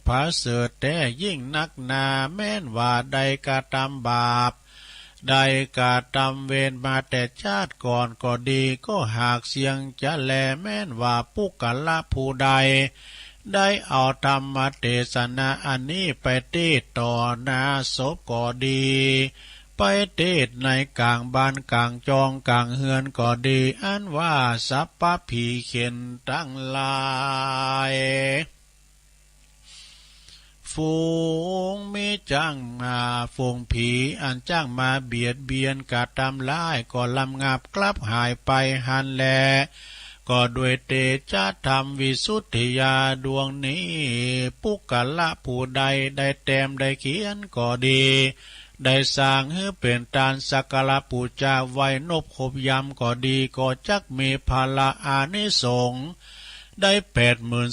ผาเสดแต่ยิ่งนักหนาแม้นว่าใดกระทำบาปใดกระทำเวรมาแต่ชาติก่อนก็ดีก็หากเสียงจะแลแม้นว่าปุกละผู้ใดได้เอาธรรมเทศนาอันนี้ไปเทศต่อหน้าศพก็ดีไปเทศในกลางบ้านกลางจองกลางเฮือนก็ดีอันว่าสัพพะผีเข็นทั้งหลายฝูงมิจ้างมาฝูงผีอันจ้างมาเบียดเบียนกะทำร้ายก็ลำงับกลับหายไปหันแลก็ด้วยเตชะธรรมวิสุทธิยาดวงนี้ปุกละผู้ใดได้แต้มได้เขียนก็ดีได้สร้างให้เป็นตานสักการะปูจาไว้นบขบยำก็ดีก็จักมีภาละอานิสงส์ได้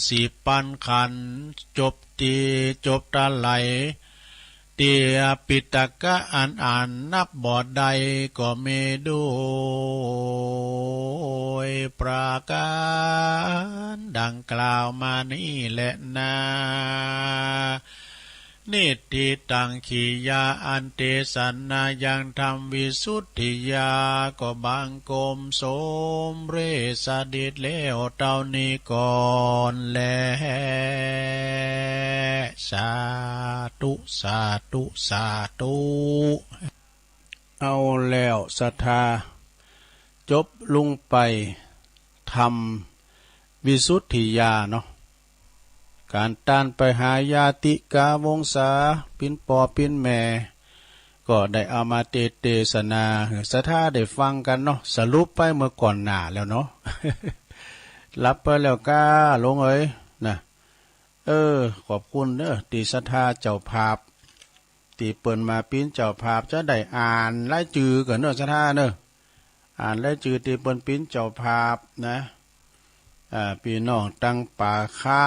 84,000 ขันจบตาไหลเตียปิตกะอ่านนับบอดใดก็มีด้วยประการดังกล่าวมานี่แหละนานิติตังขียาอันเตสันนายังธรรมวิสุทธิยาก็บังกมสมเรสดิตแล้วเท่านี้ก่อนแลสาธุสาธุสาธุเอาแล้วศรัทธาจบลุงไปทำวิสุทธิยาเนาะการต้านไปหายาติกาวงศาปินปอปินแม่ก็ได้เอามาเทศนาศรัทธาได้ฟังกันเนาะสรุปไปเมื่อก่อนหน้าแล้วเนาะ รับไปแล้วก้าลงเอ้ยนะขอบคุณเด้อตีศรัทธาเจ้าภาพตีเปิ่นมาปิ้นเจ้าภาพจะได้อ่านรายชื่อกันเนาะศรัทธาเนาะอ่านรายชื่อตีเปิ่นปิ้นเจ้าภาพนะพี่น้องตั้งป่าคา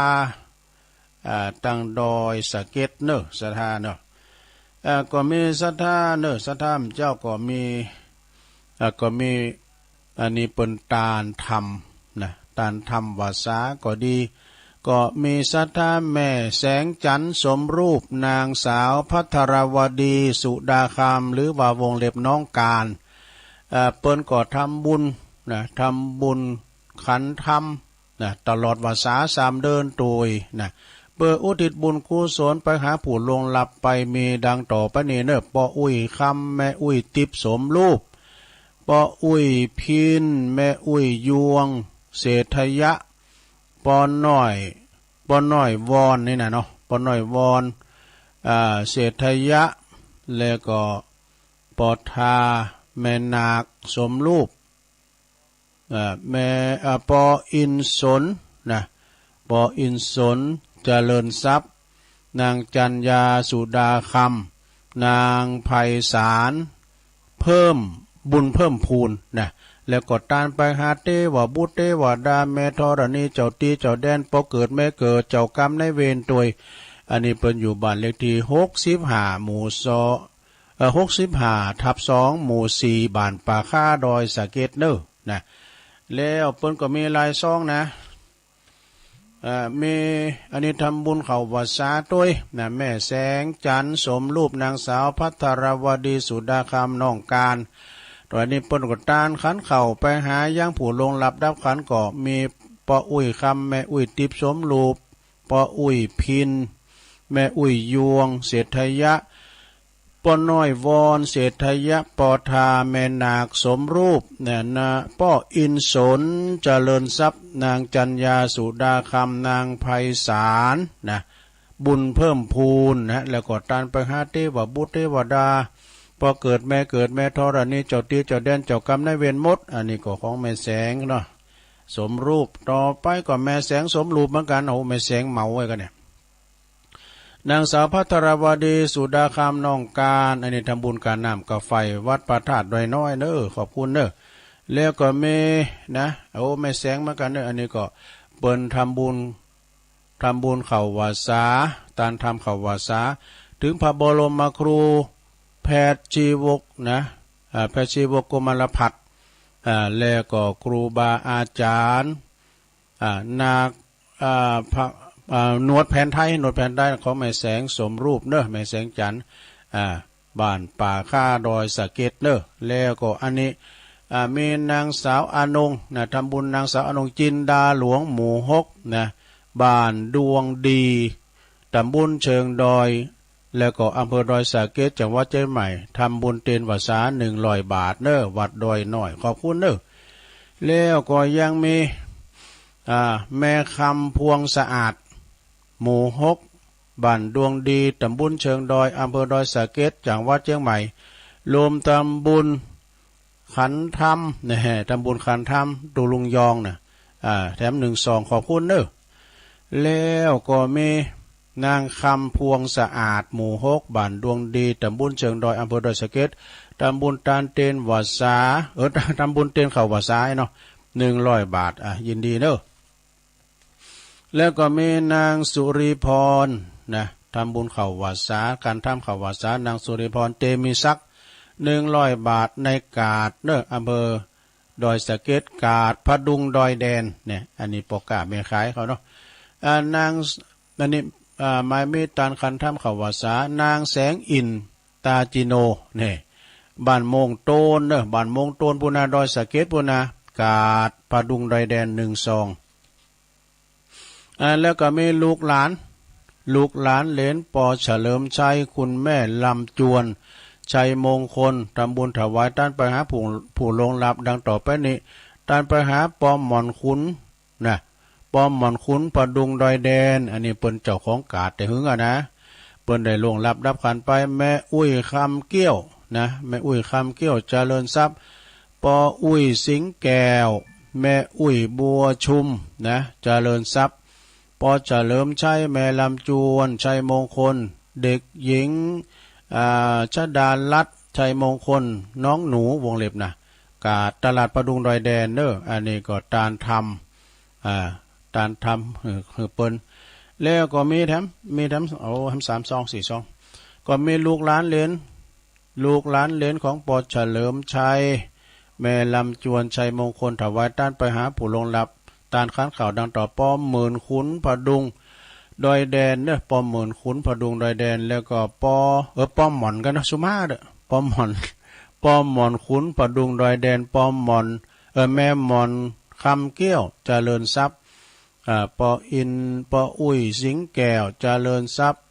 ตั้งดอยสะเก็ดเนอะศรัทธาเนอะก็มีศรัทธาเนอะศรัทธาเจ้าก็มีอันนี้เป็นตาลธรรมนะตาลธรรมวาสาก็ดีก็มีศรัทธาแม่แสงจันทร์สมรูปนางสาวภัทรวดีสุดาคามหรือว่าวงเล็บน้องการเปิ้นก็ทำบุญนะทำบุญขันธรรมนะตลอดวาสา3 เดือนตุยนะเพื่ออุทิศบุญกุศลไปหาผู้ลงหลับไปมีดังต่อไปนี้เนอะปออุ้ยคำแม่อุ้ยติบสมรูปปออุ้ยพินแม่อุ้ยยวงเศรษฐยะปอน้อยวอนนี่นะเนาะปอน้อยวอนเศรษฐยะแล้วก็ปอทาแม่นาคสมรูปแม่ปออินสนนะปออินสนเจริญทรัพย์นางจัญญาสุดาคำนางไพศาลเพิ่มบุญเพิ่มพูนนะแล้วก็ตานไปหาเทวบุตรเทวดาแม่ธรณีเจ้าตีเจ้าแดนปอเกิดแม่เกิดเจ้ากรรมในเวรตัวยอันนี้เป็นอยู่บ้านเลขที่65 หมู่65/2 หมู่ 4บ้านป่าค่าดอยสะเก็ดเนอะนะแล้วเปิ้นก็มีลายซองนะมีอันนี้ทำบุญเขาวาสาด้วยนะแม่แสงจันทร์สมรูปนางสาวภัทรวดีสุดาคำน้องการตอนนี้เปิ้นก็ตานขันเข่าไปหาย่างผู้ลงหลับดับขันก็มีปออุ้ยคำแม่อุ้ยติบสมรูปปออุ้ยพินแม่อุ้ยยวงเศรษฐยะปอน้อยวอนเศรษฐยะปอทาแม่นาคสมรูปเนี่ยนะป้ออินสนเจริญทรัพย์นางจัญญาสุดาคำนางไพศาลนะบุญเพิ่มพูนนะแล้วก็ตานไปหาเทวบุตรเทวดาพอเกิดแม่ธรณีเจ้าตีเจ้าแดนเจ้ากรรมนายเวรหมดอันนี้ก็ของแม่แสงเนาะสมรูปต่อไปก็แม่แสงสมรูปเหมือนกันโอ้แม่แสงเมาไว้กันเนี่ยนางสาวภัทรวดีสุดาคำน้องการอันนี้ทำบุญการน้ำกับไฟวัดพระธาตุดอยน้อยเนอะขอบคุณเนอะแล้วก็มีนะโอ้แม่แสงเหมือนกันเนอะอันนี้ก็เปิ้นทำบุญเข่าวาสาตานทำเข่าวาสาถึงพระบรมครูแพทย์ชีวกนะแพทย์ชีวกกมลพัฒน์แล้วก็ครูบาอาจารย์นาค หนวดแผ่นไทยหนวดแผ่นไทยของแม่แสงสมรูปเนอะแม่แสงจันทร์บ้านป่าค่าดอยสะเก็ดเนอะแล้วก็อันนี้มีนางสาวอนงนะทำบุญนางสาวอนงจินดาหลวงหมู่หกนะบ้านดวงดีตำบลเชิงดอยแล้วก็อำเภอดอยสะเก็ดจังหวัดเชียงใหม่ทำบุญเตียนวาสา100 บาทเนอะวัดดอยน้อยขอบคุณเนอะแล้วก็ยังมีแม่คำพวงสะอาดหมู่หกบ้านดวงดีตำบลเชิงดอยอำเภอดอยสะเก็ดจังหวัดเชียงใหม่รวมตำบลขันธรรมนะฮะตำบลขันธรรมดูลุงยองนะแถม12ขอบคุณเนอะแล้วก็มีนางคำพวงสะอาดหมู่หกบ้านดวงดีตำบลเชิงดอยอำเภอดอยสะเก็ดตำบลตาลเตนวาสาตำบลเตนเขาวาสาเนาะ100 บาทยินดีเนอะแล้วก็มีนางสุริพรนะทำบุญเขาวาสาการทำเขาวาสานางสุริพรเตมีศักดิ์100 บาทในกาดเนอะอำเภอดอยสะเก็ดกาดพะดุงดอยแดนเนี่ยอันนี้ปกาเมขายเขาเนาะนางอันนี้หมายมีตานคันทำเขาวาสานางแสงอินตาจิโนเนี่ยบ้านโมงโตนเนอะบ้านโมงโตนปุนาดอยสะเก็ดปุนากาดพะดุงดอยแดน12แล้วก็มีลูกหลานเหลนปอเฉลิมชัยคุณแม่ลำจวนชัยมงคลทำบุญถวายต้านไปหาผู้ลงลับดังต่อไปนี้ต้านไปหาปอมหมอนขุนนะปอมหมอนขุนพะดุงดอยแดนอันนี้เปิ้นเจ้าของกาดแต่หึงนะเปิ้นได้ลงลับรับขันไปแม่อุ้ยคำเกี้ยวนะแม่อุ้ยคำเกี้ยวเจริญทรัพย์ปออุ้ยสิงแก้วแม่อุ้ยบัวชุมนะเจริญทรัพย์ปอเฉลิมชัยแม่ลำจวนชัยมงคลเด็กหญิงชดาลัดชัยมงคลน้องหนูวงเล็บนะกาตลาดประดุงดอยแดนเนอะอันนี้ก็ตานทำเปิ้นแล้วก็มีแถมเอาทำ3 ซอง4 ซองก็มีลูกหลานเหลนของปอเฉลิมชัยแม่ลำจวนชัยมงคลถวายต้านไปหาผู้ลงลับตานค้านข่าวดังต่อป้อมหมื่นขุนพดุงดอยแดนเนี่ยป้อมหมื่นขุนพดุงดอยแดนแล้วก็ป้อมหม่อนกันนะสุมาเด้อป้อมหม่อนขุนพดุงดอยแดนป้อมหม่อนแม่หม่อนคำเกี้ยวเจริญทรัพย์ปออุ้ยสิงแก้วเจริญทรัพย์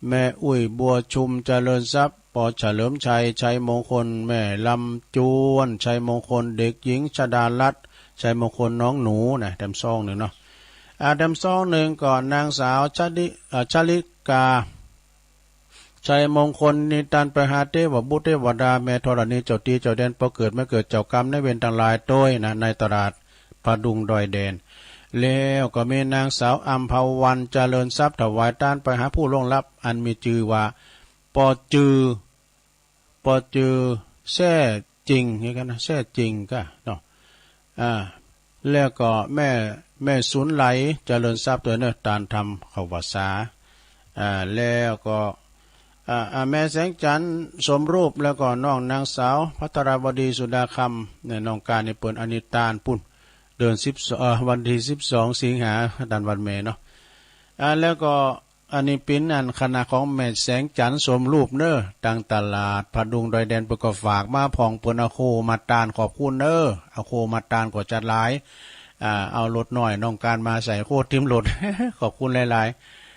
แม่อุ้ยบัวชุมเจริญทรัพย์ปอเฉลิมชัยมงคลแม่ลำจวนชัยมงคลเด็กหญิงชดาลัดชัยมงคลน้องหนูนะแถมซองหนึ่งเนาะแถมซองหนึ่งก่อนนางสาวชลิกาชัยมงคลนิตันไปหาเทวบุตรเทวดาแม่ธรณีเจ้าตีเจ้าแดนพอเกิดไม่เกิดเจ้ากรรมในเวรต่างหลายต้วยนะในตลาดพะดุงดอยแดนแล้วก็มีนางสาวอัมพวันเจริญทรัพย์ถวายต้านไปหาผู้ล่วงลับอันมีชื่อว่าปอจือแท้จริงนี่กันนะแท้จริงก็เนาะแล้วก็แม่สุนไหลเจริญทรัพย์ตัวเนี่ยตานทำเขาวาสาแล้วก็แม่แสงจันทร์สมรูปแล้วก็น้องนางสาวพัทรวดีสุดาคำเนี่ยน้องการในเปิดอนิตานปุ่นเดือนวันที่12 สิงหาดันวันเมเนาะแล้วก็อันนี้เป็นอันคณะของแม่แสงจันทร์สมรูปเนอดังตลาดพะดุงดอยแดนประกอบฝากมาพองเปิ้นเอาโคมาตานขอบคุณเนอเอาโคมาตานก็จัดหลายเอารถหน่อยน้องการมาใส่โคตรทิมรถ ขอบคุณหลาย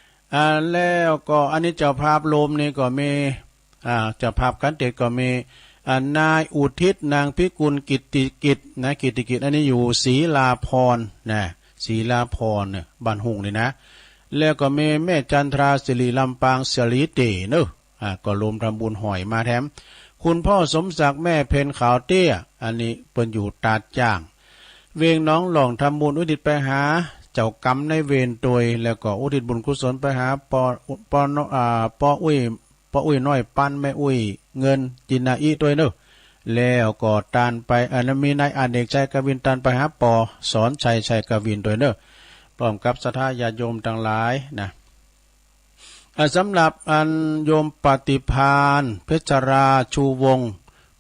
ๆแล้วก็อันนี้เจ้าภาพโลมนี่ก็มีเจ้าภาพกันเด็ดก็มีนายอุทิศนางพิกุลกิตติกิจนะกิตติกิจอันนี้อยู่ศรีลาพรนะศรีลาพรเนี่ยบ้านหุงนี่นะแล้วก็มีแม่จันทราศิริลำปางเสรีเตเนอะก็รวมทำบุญหอยมาแถมคุณพ่อสมศักดิ์แม่เพนขาวเตี้ยอันนี้เปิ้นอยู่ตาดจ้างเวียงน้องหลองทำบุญอุทิศไปหาเจ้ากรรมในเวรตวยแล้วก็อุทิศบุญกุศลไปหาปออุ้ยน้อยปั้นแม่อุ้ยเงินจินาอีตัวเนอะแล้วก็ตานไปมีนายอเนกชัยกวินตานไปหาปอสอนชัยกวินตัวเนอะพร้อมกับศรัทธาญาติโยมทั้งหลายนะสำหรับอันโยมปฏิภาณเพชรราชูวงศ์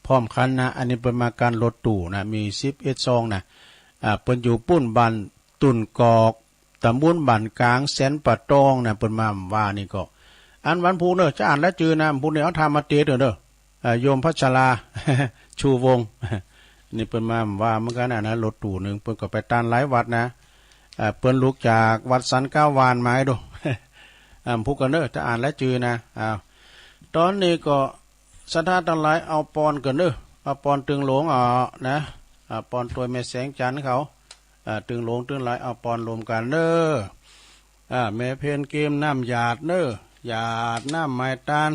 พร้อมคณะอันนี้เป็นมาการรถตู้นะมี11 ซองนะเปิ้นอยู่ปุ้นบันตุ่นกอก ตำบลบ้านกลางแสนปะตองนะเปิ้นมาว่านี่ก็อันวันพูเนอะจะอ่านแล้วจือนะพูเนี่ยเอาทำมาเตะเด้อโยมพัชรา ชูวง นี่เปิ้นมาว่าเหมือนกันนะรถตู้นึงเปิ้นก็ไปตานหลายวัดนะเปิ้นลุกจากวัดสันก้าวานมาให้ดู ผู้กันเนอะจะอ่านแล้วจือนะตอนนี้ก็ศรัทธาทั้งหลายเอาปอนกันเนอะเอาปอนตึงหลวงนะปอนตัวแม่แสงจันทร์เขาตึงหลวงตึงหลายเอาปอนรวมกันเนอะแม่เพนเกมน้ำหยาดเนอะหยาดน้ำไม้ตาน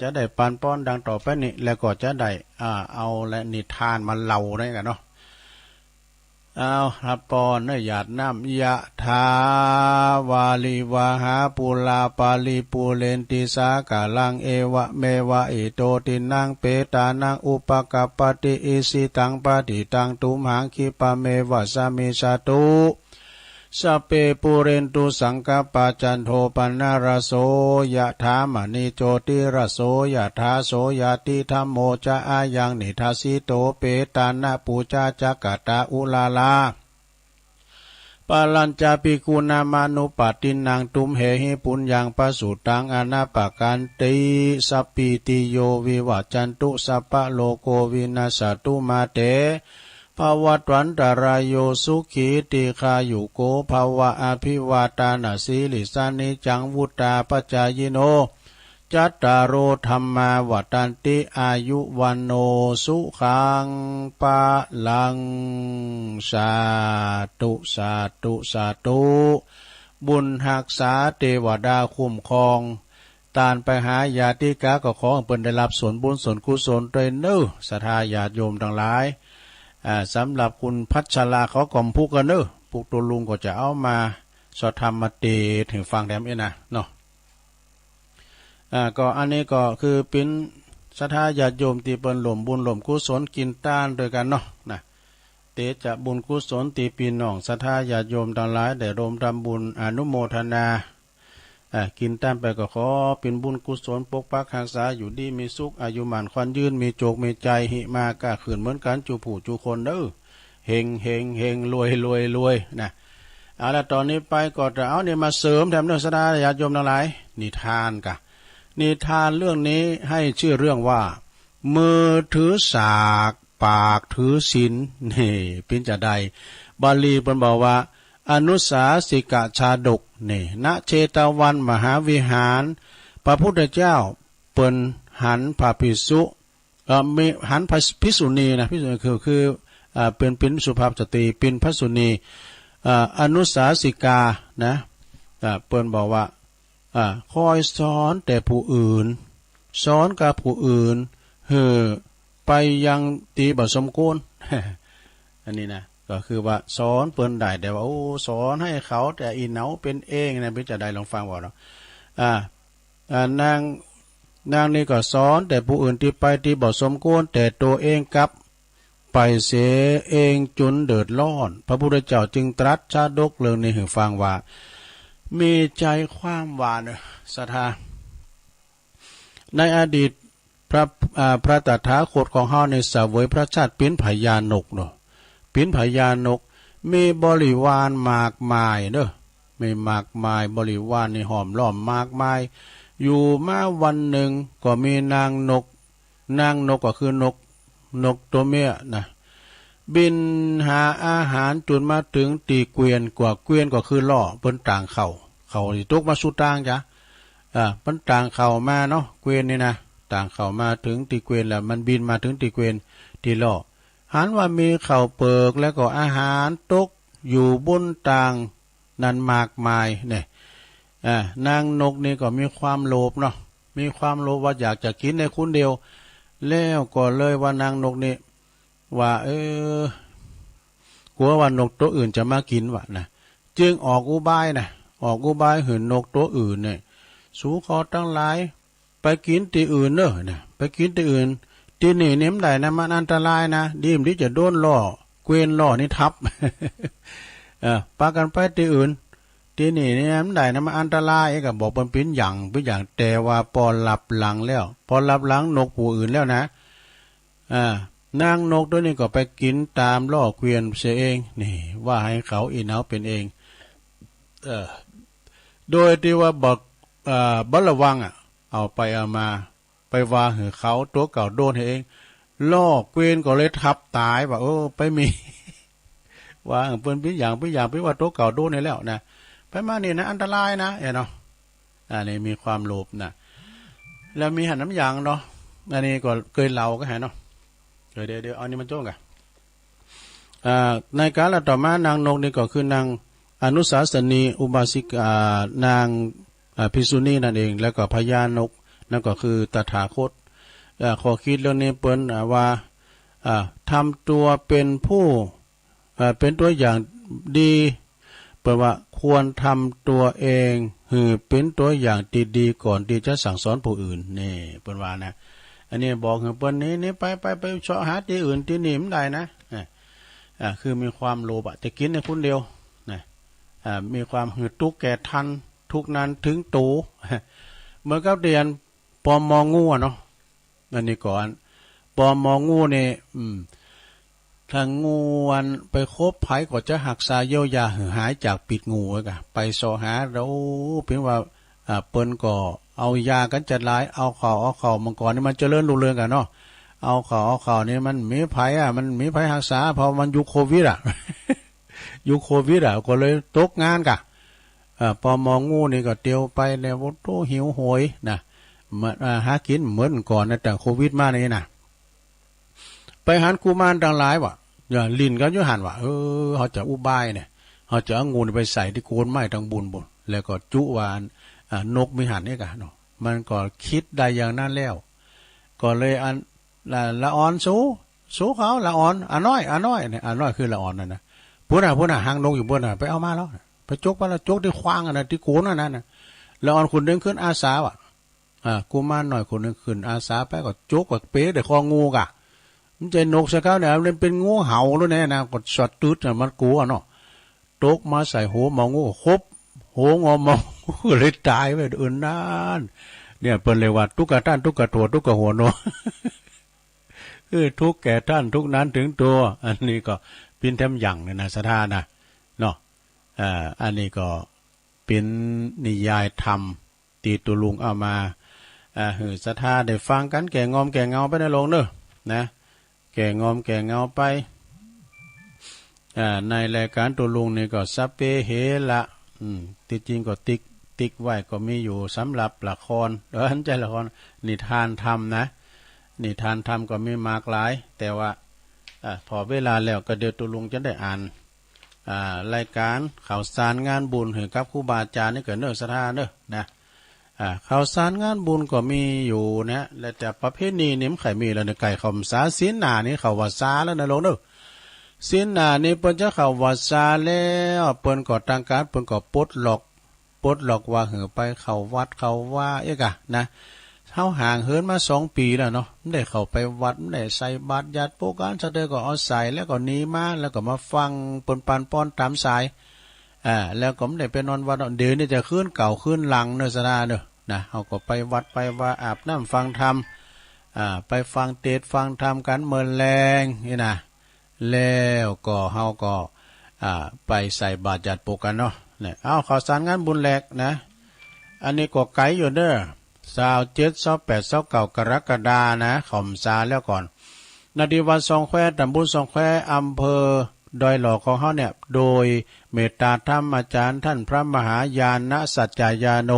จะได้ปันป้อนดังต่อไปนี่แล้วก็จะได้เอาและนิทานมาเล่าได้กันเนาะเอารับปอนเนอะหยาดน้ำยะทาวาลิวาหาปุลาปาลิปูเลนติสากาลังเอวะเมวะอิโตตินังเปตานังอุปกปปติอิสิตังปฏิตังตุมหังคิปะเมวะสามิสตุสัพเพปุเรนตุสังกปาจันโทปนารโสยะถามณีโจติรโสยะถาโสยะติธัมโมจะอายังนิทัสสิโตเปตานะปูจาจักตาอุลาลาปาลัญจาปิกุนามานุปตินังตุมเหหิปุญญังปสุตังอนาปกันติสัพพิติโยวิวัจจันตุสัพพะโลโกวินาสตุมาเตภวัตวันตรายโยสุขีติคายุโกภวะอภิวาตานาสีลิสานิจังวุตาปัจจายโนจัตตารโอธัมมาวัฏันติอายุวันโนสุขังปะลังสาธุสาธุสาธุบุญหักษาเทวดาคุ้มครองตานไปหาญาติกาก็ขอให้เพิ่นได้รับส่วนบุญส่วนกุศลด้วยเน้อศรัทธาญาติโยมทั้งหลายสำหรับคุณพัชราเขากล่อมพูกกันเนอะพวกตัวลุงก็จะเอามาสอดทำมาเตถึงฟังแถมเองนะเนาะก็อันนี้ก็คือเป็นศรัทธาญาติโยมที่เปิ้นหล่มบุญหล่มกุศลกินต้านโดยกันเนาะนะเตจะบุญกุศลตีปีน้องศรัทธาญาติโยมทั้งหลายได้รวมทำบุญอนุโมทนากินต้านไปก็ขอเป็นบุญกุศลปกปักรักษาอยู่ดีมีสุขอายุมันควันยืนมีโจกมีใจหิมากะขืนเหมือนกันจูผู้จูคนเด้อเฮงเฮงเฮงรวยรวยรวยนะเอาละตอนนี้ไปก็จะเอาเนี่ยมาเสริมแถมเรื่องศรัทธาญาติโยมทั้งหลายนิทานกะนิทานเรื่องนี้ให้ชื่อเรื่องว่ามือถือสากปากถือศีลนี่เป็นจะใดบาลีเพิ่นบอกว่าอนุสาสิกชาดกนี่ณเชตวันมหาวิหารพระพุทธเจ้าเปิ้นหันพระภิกษุมีหันพระภิกษุณีนะภิกษุณีคือเป็นสุภาพสตรีเป็นพระสุณีอนุสาสิกานะเปิ้นบอกว่าคอยสอนแต่ผู้อื่นสอนกับผู้อื่นไปยังตีบ่สมควร อันนี้นะก็คือว่าสอนเปิ้นได้แต่ว่าสอนให้เขาแต่อีเหนาเป็นเองนะพี่จะได้ลองฟังบ่เนาะนางนี่ก็สอนแต่ผู้อื่นที่ไปที่บ่สมควรแต่ตัวเองกลับไปเสียเองจนเดือดร้อนพระพุทธเจ้าจึงตรัสชาดกเรื่องนี้ให้ฟังว่ามีใจความหวานศรัทธาในอดีตพระตถาคตของเฮาในเสวยพระชาติเป็นพญานกเนาะเป็นพญานกมีบริวารมากมายเด้อมีมากมายบริวารนี่หอมล้อมมากมายอยู่มาวันหนึ่งก็มีนางนกก็คือนกตัวเมียนะบินหาอาหารจนมาถึงตีเกวียนกว่าเกวียนก็คือล่อเปิ้นต่างเขาที่ตกมาสู่ต่างจ้ะเปิ้นต่างเขามาเนาะเกวียนนี่นะต่างเขามาถึงตีเกวียนแล้วมันบินมาถึงตีเกวียนที่ล่อหันว่ามีข้าวเปลือกแล้วก็อาหารตกอยู่บนต่างนั้นมากมายเนี่ยนางนกนี่ก็มีความโลภเนาะมีความโลภว่าอยากจะกินในคนเดียวแล้วก็เลยว่านางนกนี่ว่ากลัวว่านกตัวอื่นจะมากินวะนะจึงออกอุบายหืนนกตัวอื่นเนี่ยสู่ขอตั้งหลายไปกินที่อื่นเนอะนะไปกินที่อื่นที่นี่เน้มได้นะมันอันตรายนะดีมที่จะโดนล่อเกวียนล่อนี่ทับ ปากันไปที่อื่นที่นี่เน้มได้นะมันอันตรายก็บอกเป็นอย่างแต่ว่าพอหลับหลังแล้วพอหลับหลังนกผู้อื่นแล้วนะนางนกตัวนี้ก็ไปกินตามล่อเกวียนเสียเองนี่ว่าให้เขาอีเหนาเป็นเอง เอ่อโดยที่ว่าบอกบ่ระวังเอาไปเอามาไปวางให้เขาตัวเก่าโดนเองลอกเกวียนก็เลยทับตายว่าไปมีวางเปิ้นเป็นอย่างไปว่าตัวเก่าโดนนี่แล้วนะไปมานี่นะอันตรายนะเนาะนี่มีความโลภนะแล้วมีหันน้ำยางเนาะอันนี้ก็เคยเล่าก็เห็นเนาะเดี๋ยวเอานี่มันโจ้งกันในการละต่อมานางนกนี่ก็คือนางอนุสาสนีอุบาสิกานางภิกษุณีนั่นเองแล้วก็พญานกนั่นก็คือตถาคตขอคิดเรื่องนี้เปิ้นว่าทำตัวเป็นผู้เป็นตัวอย่างดีแปลว่าควรทำตัวเองคือเป็นตัวอย่างดีๆก่อนที่จะสั่งสอนผู้อื่นนี่เปิ้นว่านะอันนี้บอกให้เปิ้นนี่ไปเสาะหาที่อื่นที่นี่มันได้นะคือมีความโลภจะกินในคนเดียวนะมีความหืดทุกข์แก่ทันทุกนั้นถึงตูเมื่อกับเรียนปอมองูเนาะอันนี้ก่อนปอมองูนี่ทางงูวันไปคบไผก็จะหักษาเยียวยาหายจากปิดงูกะไปสอหาเราเพียงว่าเปิ้นก็เอายากันจัดหลายเอาข่าวมังกรนี่มันเจริญรุ่งเรืองกันเนาะเอาข่าวนี่มันมีไผมันมีไผหักษาพอมันยุคโควิดยุคโควิดก็เลยตกงานกะปอมองูนี่ก็เตียวไปแล้วโตหิวโหยนะหากินเหมือนก่อนนะแต่โควิดมานี่นะไปหันกุมารต่างหลายว่ะอย่าลิ้นก็อยู่หันว่ะเขาจะอุบายเนี่ยเขาจะเอางูไปใส่ที่โคนไม้ทางบุญแล้วก็จุวานนกมีหันนี่กะเนาะมันก็คิดได้อย่างนั้นแล้วก็เลยอันละอ่อนสู้เขาละอ่อนน้อยเนี่ยน้อยคือละอ่อนนะพูดน่ะหางนกอยู่บนน่ะไปเอามาแล้วไปจกว่าจกที่ควางนะที่โคนนั่นน่ะละอ่อนคนนึงขึ้นอาสาว่ะกุมารหน่อยคนนึงขึ้นอาสาไปก็จกกับเป๊ะแต่คองูกะมันจะนกสักเขาเนี่ยมันเป็นงูเห่าแล้วเนี่ยนะกดสอดตืดมันกลัวเนาะตกมาใส่หัวมองูครบหัวงอมอเลยตายไปอื่นนั่นเนี่ยเป็นเลยว่าทุกกะท่านทุกกะตัวทุกกะหัวโนทุกแก่ท่านทุกนั้นถึงตัวอันนี้ก็เป็นแถมอย่างเนี่ยนะสถานะเนาะอันนี้ก็เป็นนิยายธรรมตีตุลุงเอามาสถาได้ฟังกันแก่งอมแก่เงาไปในโลงเนอะนะแก่งอมแก่เงาไปในรายการตุลุงนี่ก็ซับเปเหละที่จริงก็ติ๊กไว้ก็มีอยู่สำหรับละครใจละครนิทานธรรมนะนิทานธรรมก็มีมากหลายแต่ว่าพอเวลาแล้วก็เดี๋ยวตุลุงจะได้อ่านรายการข่าวสารงานบุญให้กับครูบาอาจารย์นี่เกิดเนอะสถานเนอะนะข่าวสารงานบุญก็มีอยู่นะและแต่ประเภทนี้นี่มันใครมีแล้วในไก่ข่าวสารศีลหนานี่เขาว่าซาแล้วนะลงเนอะศีลหนานี่เปิ้นจะเขาว่าซาแล้วเปิ้นก็ตั้งการเปิ้นก็ปลดล็อกว่าเหอไปเข้าวัดเข้าว่ากะนะเฮาห่างเหินมา2 ปีแล้วเนาะไม่ได้เข้าไปวัดไม่ได้ใส่บาตรญาติโปการซะเด้อก็เอาใส่แล้วก็หนีมาแล้วก็มาฟังเปิ้นปันป้อนตามสายแล้วก็ไม่ได้ไปนอนวัดเดี๋ยวนี้จะขึ้นเก่าขึ้นหลังเนอะสนาเนอะนะเฮาก็ไปวัดไปว่าอาบน้ำฟังธรรมไปฟังเทศฟังธรรมกันเมินแรงนี่นะแล้วก็เฮาก็ไปใส่บาตรญาติโปกันเนาะเนี่ยเอาข่าวสารงานบุญแหลกนะอันนี้ก็ไกลอยู่เด้อ27 28 29กรกฎานะข่มซาแล้วก่อนนาทีวันสองแควตำบลสองแควอำเภอดอยหล่อของเฮาเนี่ยโดยเมตตาธรรมอาจารย์ท่านพระมหายาณสัจจายาโน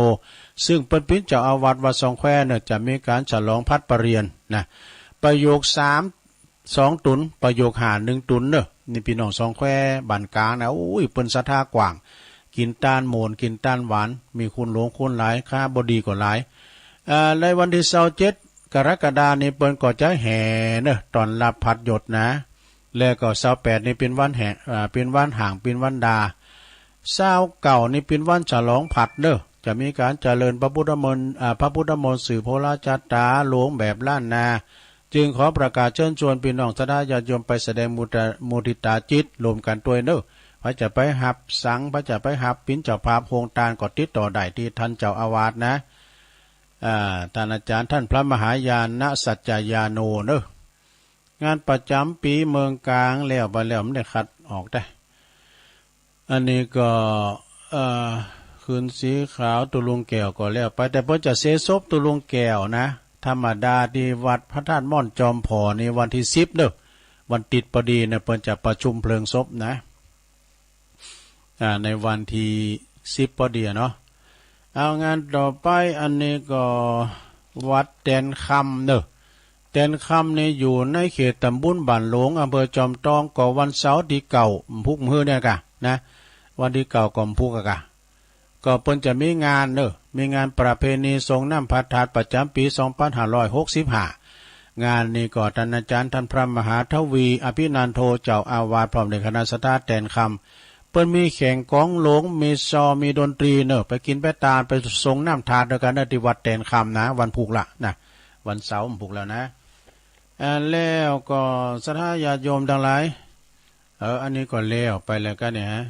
ซึ่งเป็นเจ้าอาวาสวัดสองแควเนี่ยจะมีการฉลองพัดปรริญญานะประโยค2 ตุนประโยค1 ตุนเนอะนี่พี่น้องสองแควบ้านกลางนะอุ้ยเปิ้นศรัทธากว้างกินต้านโมนกินต้านหวานมีคุณหลวงคุณหลายค่าบดีกว่าหลายในวันที่27 กรกฎาคมนี้เปิ้นก็จะแห่เนอะตอนรับพัดหยดนะแล้วก็28นี่เป็นวันแห่เป็นวันห่างเป็นวันดา29นี่เป็นวันฉลองผัดเนอะจะมีการเจริญพระพุทธมนต์สื่อโพราจัตตาหลวงแบบล้านนาจึงขอประกาศเชิญชวนพี่น้องศรัทธาญาติโยมไปแสดงมุทิตาจิตรวมกันด้วยเนอะพระจะไปหับสังพระจะไปหับปิ้นเจ้าภาพโครงการก็ติดต่อได้ที่ท่านเจ้าอาวาสนะท่านอาจารย์ท่านพระมหายาณสัจจายาโนเนอะงานประจำปีเมืองกลางแล้วไปแล้วไม่ได้คัดออกได้อันนี้ก็ คืนสีขาวตุลุงแก้วก็แล้วไปแต่เพิ่นจะเสศพตุลุงแก้วนะธรรมดาที่วัดพระธาตุม่อนจอมผอนี่วันที่10เด้อวันติดพอดีเนี่ยเพิ่นจะประชุมเพลิงศพนะในวันที่10พอดีเนาะเอางานต่อไปอันนี้ก็วัดแตนคำเด้อแตนคำนี่อยู่ในเขตตำบลบ้านหลวงอำเภอจอมทองก็วันเสาร์ที่เก่าพุกมื้อเนี่ยกะนะวันที่เก่าก็พุกกะก็เพิ่นจะมีงานเด้อมีงานประเพณีทรงน้ำพระธาตุประจำปี2565งานนี้ก็ท่านอาจารย์ท่านพระมหาทวีอภินันโทเจ้าอาวาสพร้อมด้วยคณะสัตยาแตนคำเปิ้นมีแข่งกองหลงมีซอมีดนตรีเนอะไปกินไปตาลไปทรงน้ำทานด้วยกันในที่วัดแตนคำนะวันพุกละนะวันเสาร์พุกแล้วนะแล้วก็ศรัทธาญาติโยมทั้งหลายอันนี้ก็แล้วไปแล้วกันเนี่ยฮะ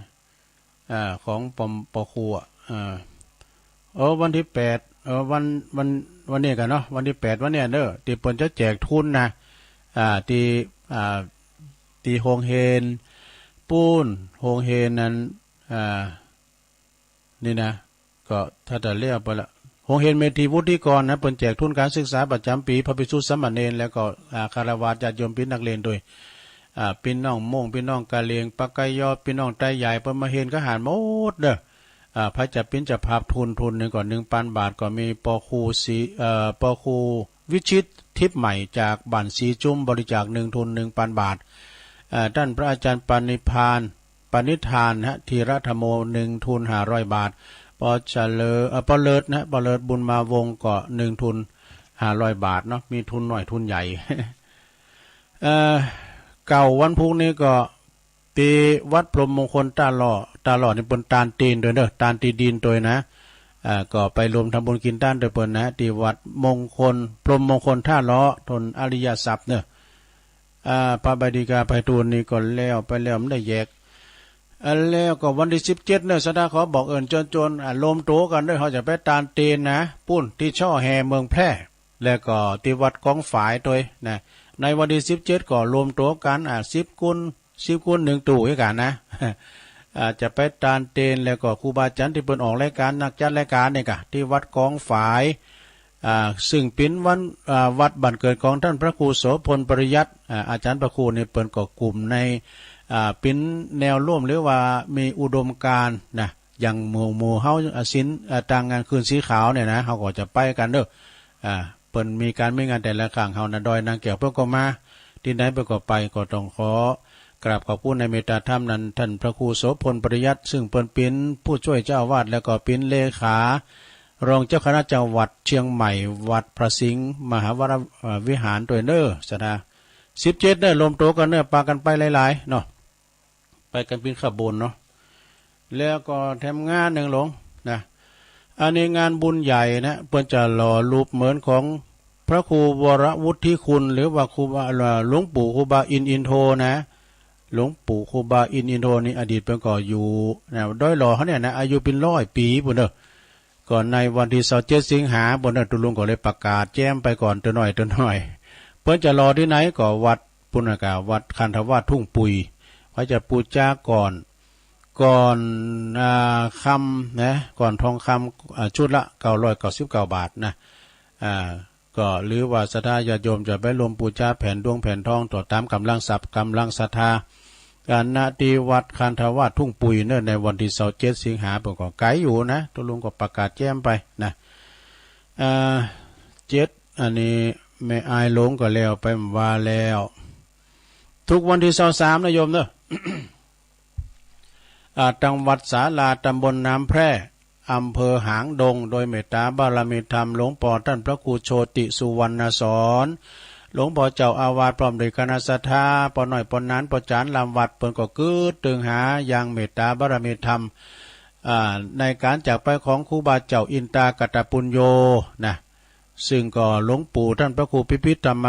ของปมปครูวันที่8วันนี้กันเนาะวันที่8วันเนี้ยเด้อที่เปิ้นจะแจกทุนนะที่โฮงเฮนปูนโฮงเฮนนั้นนี่นะก็ถ้าจะเรียกไปละโฮงเฮนเมธีวุฒิกรนะเปิ้นแจกทุนการศึกษาประจำปีพระภิกษุสามเณรแล้วก็คารวะญาติโยมพี่นักเรียนโดยพี่น้องม่งพี่น้องกะเหรี่ยงปากกยอพี่น้องไต้ใหญ่เปิ้นมาเห็นก็หารหมดเด้อพระจะปิ้นจะภาพทุนนึงก่อน 1,000 บาทก็มีปครูปครูวิชิตทิพย์ใหม่จากบ้านสีจุ้มบริจาค1ทุน 1,000 บาทท่านพระอาจารย์ปณิธานธีรธรรมโม1ทุน500บาทปเลิศนะปเลิศบุญมาวงก็1ทุน500บาทเนาะมีทุนหน่อยทุนใหญ่ เก่าวันพุกนี้ก็ปีวัดพรหมมงคลตาหล่อนี่เป็นตาลตีนโดยเด้อตาลตีดินโดยนะก็ไปรวมทำบุญกินต้านโดยเปิ้นนะที่วัดมงคลพรหมมงคลท่าล้อทนอริยทรัพย์เนี่ยพระบดีกาไพฑูรย์นี่ก็แล้วไปแล้วมันได้แยกแล้วก็วันที่17เนี่ยสดาขอบอกจนลมโตกันด้วยเขาจะไปตาลตีนนะปุ้นที่ช่อแห่เมืองแพร่แล้วก็ที่วัดกองฝายตัวนะในวันที่17ก็รวมตัวกัน10 กุน1ตู่ให้กันนะจะไปตานเตนแล้วก็ครูบาอาจารย์ที่เปิ้นออกรายการนักจัดรายการนี่ก็ที่วัดกองฝายซึ่งเป็นวัดบ้านเกิดของท่านพระครูโสพลปริยัติอาจารย์พระครูนี่เปิ้นก็กลุ่มในเป็นแนวร่วมหรือว่ามีอุดมการณ์นะอย่างหมู่เฮาศิลป์ต่างงานคืนสีขาวเนี่ยนะเฮาก็จะไปกันเด้อเปิ้นมีการไม่งานแต่ละครั้งเฮานะดอยนางแก้วเพิ่นก็มาที่ไหนเพิ่นก็ไปก็ต้องขอกราบขอบคุณในเมตตาธรรมนั้นท่านพระครูโสพลปริยัติซึ่งเป็นผู้ช่วยเจ้าวาดแล้วก็เป็นเลขารองเจ้าคณะจังหวัดเชียงใหม่วัดพระสิงห์มหาวรวิหารตัวเน้อสนะ17เน้อรวมตัวกันเน้อปากันไปหลายๆเนาะไปกันเป็นขบวนเนาะแล้วก็แถมงานหนึ่งหลงนะอันนี้งานบุญใหญ่นะเพิ่นจะหล่อรูปเหมือนของพระครูวรวุฒิคุณหรือว่าครูบาหลวงปู่ครูบาอินโทนะหลวงปู่ครูบาอินโทนี่อดีตเป็นก่ออยู่นะด้อยหล่อเขาเนี่ยนะอายุเป็น100 ปีปุ่นเด้อก่อนในวันที่27 สิงหาคมบนนั้นตุลุงก็เลยประกาศแจ้มไปก่อนตัวหน่อยเพิ่นจะรอที่ไหนก็วัดปุณกาวัดคันธวาสทุ่งปุยเขาจะปูจาก่อนคำนะก่อนทองคำชุดละ999 บาทนะก็หรือว่าศรัทธาญาติโยมจะไปรวมปูจาแผ่นดวงแผ่นทองต่อตามกำลังทรัพย์กำลังศรัทธาการณที่วัดคันธวาสทุ่งปุยเนื่องในวันที่27 สิงหาคมก็ไกลอยู่นะตัวลุงก็ประกาศแจ้มไปนะ7อันนี้แม่อายหลงก็แล้วไปว่าแล้วทุกวันที่23นะโยมเด้อจังหวัดศาลาตำบลน้ำแพร่อำเภอหางดงโดยเมตตาบารมีธรรมหลวงพ่อท่านพระครูโชติสุวรรณสอนหลวงพ่อเจ้าอาวาสพร้อมด้วยคณะศรัทธาปอหน่อยปอนนั้นปอจานลำวัดเปิ้นก็กืดตึงหาอย่างเมตตาบารมีธรรมในการจากไปของครูบาเจ้าอินตากัตตปุญโญนะซึ่งก็หลวงปู่ท่านพระครูพิพิธธรรม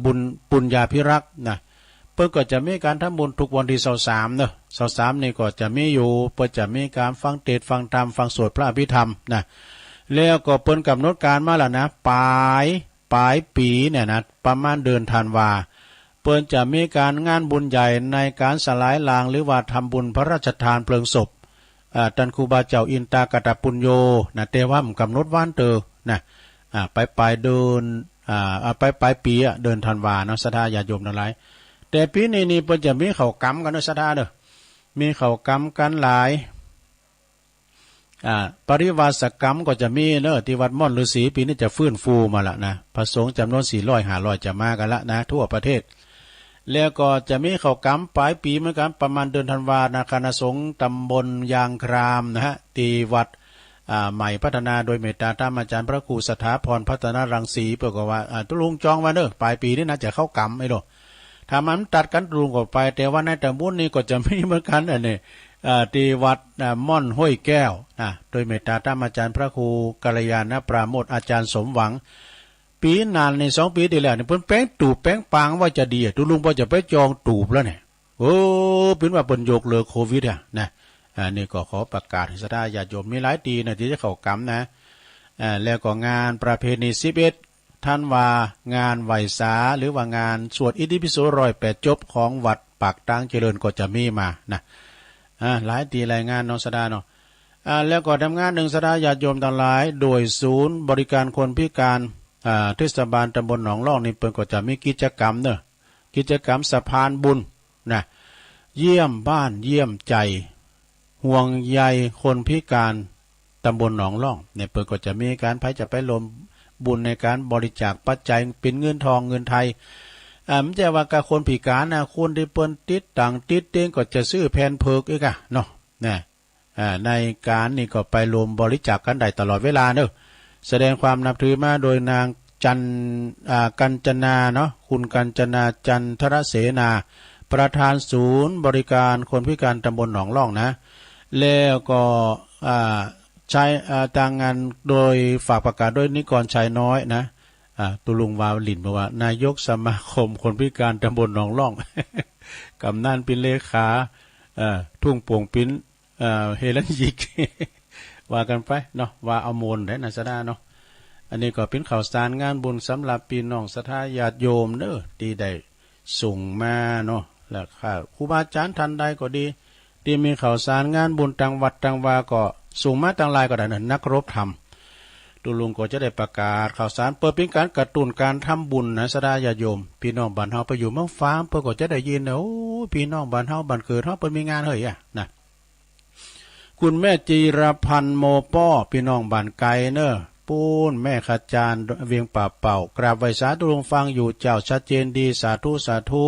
บุญปุญญาภิรักษ์นะเปิ้นก็จะมีการทำบุญทุกวันที่23เนาะ23นี่ก็จะมีอยู่เปิ้นจะมีการฟังเทศน์ฟังธรรมฟังสวดพระอภิธรรมนะแล้วก็เปิ้นกำหนดการมาแล้วนะปลายปีเนี่ยนะประมาณเดือนธันวาเปิ้นจะมีการงานบุญใหญ่ในการสลายลางหรือว่าทำบุญพระราชทานเพลิงศพ ตันครูบาเจ้าอินตากตปุญโญนะแต่ว่ามันกำหนดวันเตอนะไปเดินไปปีเดินธันวาเนาะศรัทธาญาติโยมทั้งหลายแต่ปีนี้นี่เพิ่นจะมีเข้ากรรมกันเนาะศรัทธาเด้อมีเข้ากรรมกันหลายปริวาสกรรมก็จะมีเนอะที่วัดม่อนฤาษีปีนี้จะฟื้นฟูมาละนะพระสงฆ์จำนวน400-500จะมากันละนะทั่วประเทศแล้วก็จะมีเข้ากรรมปลายปีเหมือนกันประมาณเดือนธันวาคมคณะสงฆ์ตำบลยางครามนะฮะที่วัดใหม่พัฒนาโดยเมตตาธรรมอาจารย์พระครูสถาพรพัฒนารังสีเพื่อว่าตุลุงจองมาเนอะปลายปีนี้น่าจะเข้ากรรมไอ้โลถ้ามันตัดกันตุลุงก็ไปแต่ว่าในตำบลนี้ก็จะมีเหมือนกันอันนี้ที่วัดม่อนห้วยแก้วโดยเมตตาธรรมอาจารย์พระครูกัลยาณปราโมทอาจารย์สมหวังปีนานใน2 ปีที่แล้วเนี่ยเพิ่นแป้งตูบแป้งปางว่าจะดีตุลุงพอจะไปจองตูบแล้วเนี่ยโอ้เป็นว่าเปิ้นยกเลิกโควิดนะนี่ก็ขอประกาศให้ศรัทธาญาติโยมมีหลายปีนะที่จะเข้ากรรมนะแล้วก็งานประเพณี11ท่านว่างานไหวสาหรือว่างานสวดอิติปิโส108จบของวัดปากตางเจริญก็จะมีมานะหลายตีหลายงานน้องศรัทธาเนาะแล้วก็ทำงานหนึ่งศรัทธาญาติโยมทั้งหลายโดยศูนย์บริการคนพิการเทศบาลตำบลหนองลอกนี่เปิ้นก็จะมีกิจกรรมเนอะกิจกรรมสะพานบุญนะเยี่ยมบ้านเยี่ยมใจห่วงใยคนพิการตำบลหนองล่องเนี่ยเปิ้นก็จะมีการจะไปลมบุญในการบริจาคปัจจัยเป็นเงินทองเงินไทยมันจะว่ากับคนพิการนะคนที่เปิ้นติดต่างติดเองก็จะซื้อแผ่นเพิกอีกเนาะนะในการนี่ก็ไปรวมบริจาคกันได้ตลอดเวลาเนอะแสดงความนับถือมาโดยนางกัญจนาเนาะคุณกัญจนาจันทรเสนาประธานศูนย์บริการคนพิการตำบลหนองล่องนะแล้วก็ใช้ทางงานโดยฝากประกาศด้วยนิกรชัยน้อยนะตุลุงวาวลินบอกว่านายกสมาคมคนพิการตำบลหนองล่อง กำนันเป็นเลขาทุ่งโป่งปิ้นเฮลันยิก ว่ากันไปเนาะว่าเอาโมนได้นะศรัทธาเนาะอันนี้ก็เป็นข่าวสารงานบุญสำหรับพี่น้องศรัทธาญาติโยมเด้อที่ได้ส่งมาเนาะแล้วค่ะครูบาอาจารย์ท่านใดก็ดีที่มีข่าวสารงานบุญต่างวัดต่างวาก็ส่งมาต่างลายก็ได้นะนักรบธรรมตุลุงก็จะได้ประกาศข่าวสารเปิดเป็นการกระตุ้นการทำบุญนะศรัทธาญาติโยมพี่น้องบ้านเฮาไปอยู่เมืองฟ้าเพิ่นก็จะได้ยินโอ้พี่น้องบ้านเฮาบ้านเกิดเฮาเพิ่นมีงานเฮ้ยนะคุณแม่จีรพันธ์โมป้อพี่น้องบ้านไกลเนอะปูนแม่ขจารเวียงป่าเป่ากราบไหว้สาธุลงฟังอยู่เจ้าชัดเจนดีสาธุสาธุ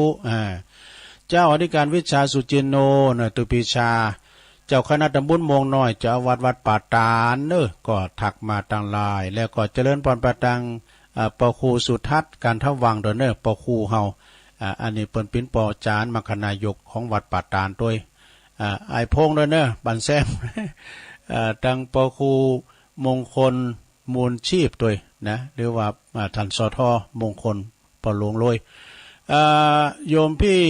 เจ้าอธิการวิชาสุจินโนนะตุปิชาเจ้าคณะตำบลมงน้อยเจ้าวัดป่าตาลเนอะก็ถักมาต่างลายแล้วก็เจริญพรประตังปอครูสุทัศน์การทวังเดเนอร์ปอครูเฮาอันนี้เปิ้นเป็นปอจานมรคนายกของวัดป่าตาลด้วยไอพงเดเนอร์บันแซมตังปอครูมงคลมูลชีพด้วยนะหรือว่าท่านสทมงคลปอหลวงลอยโยมพี่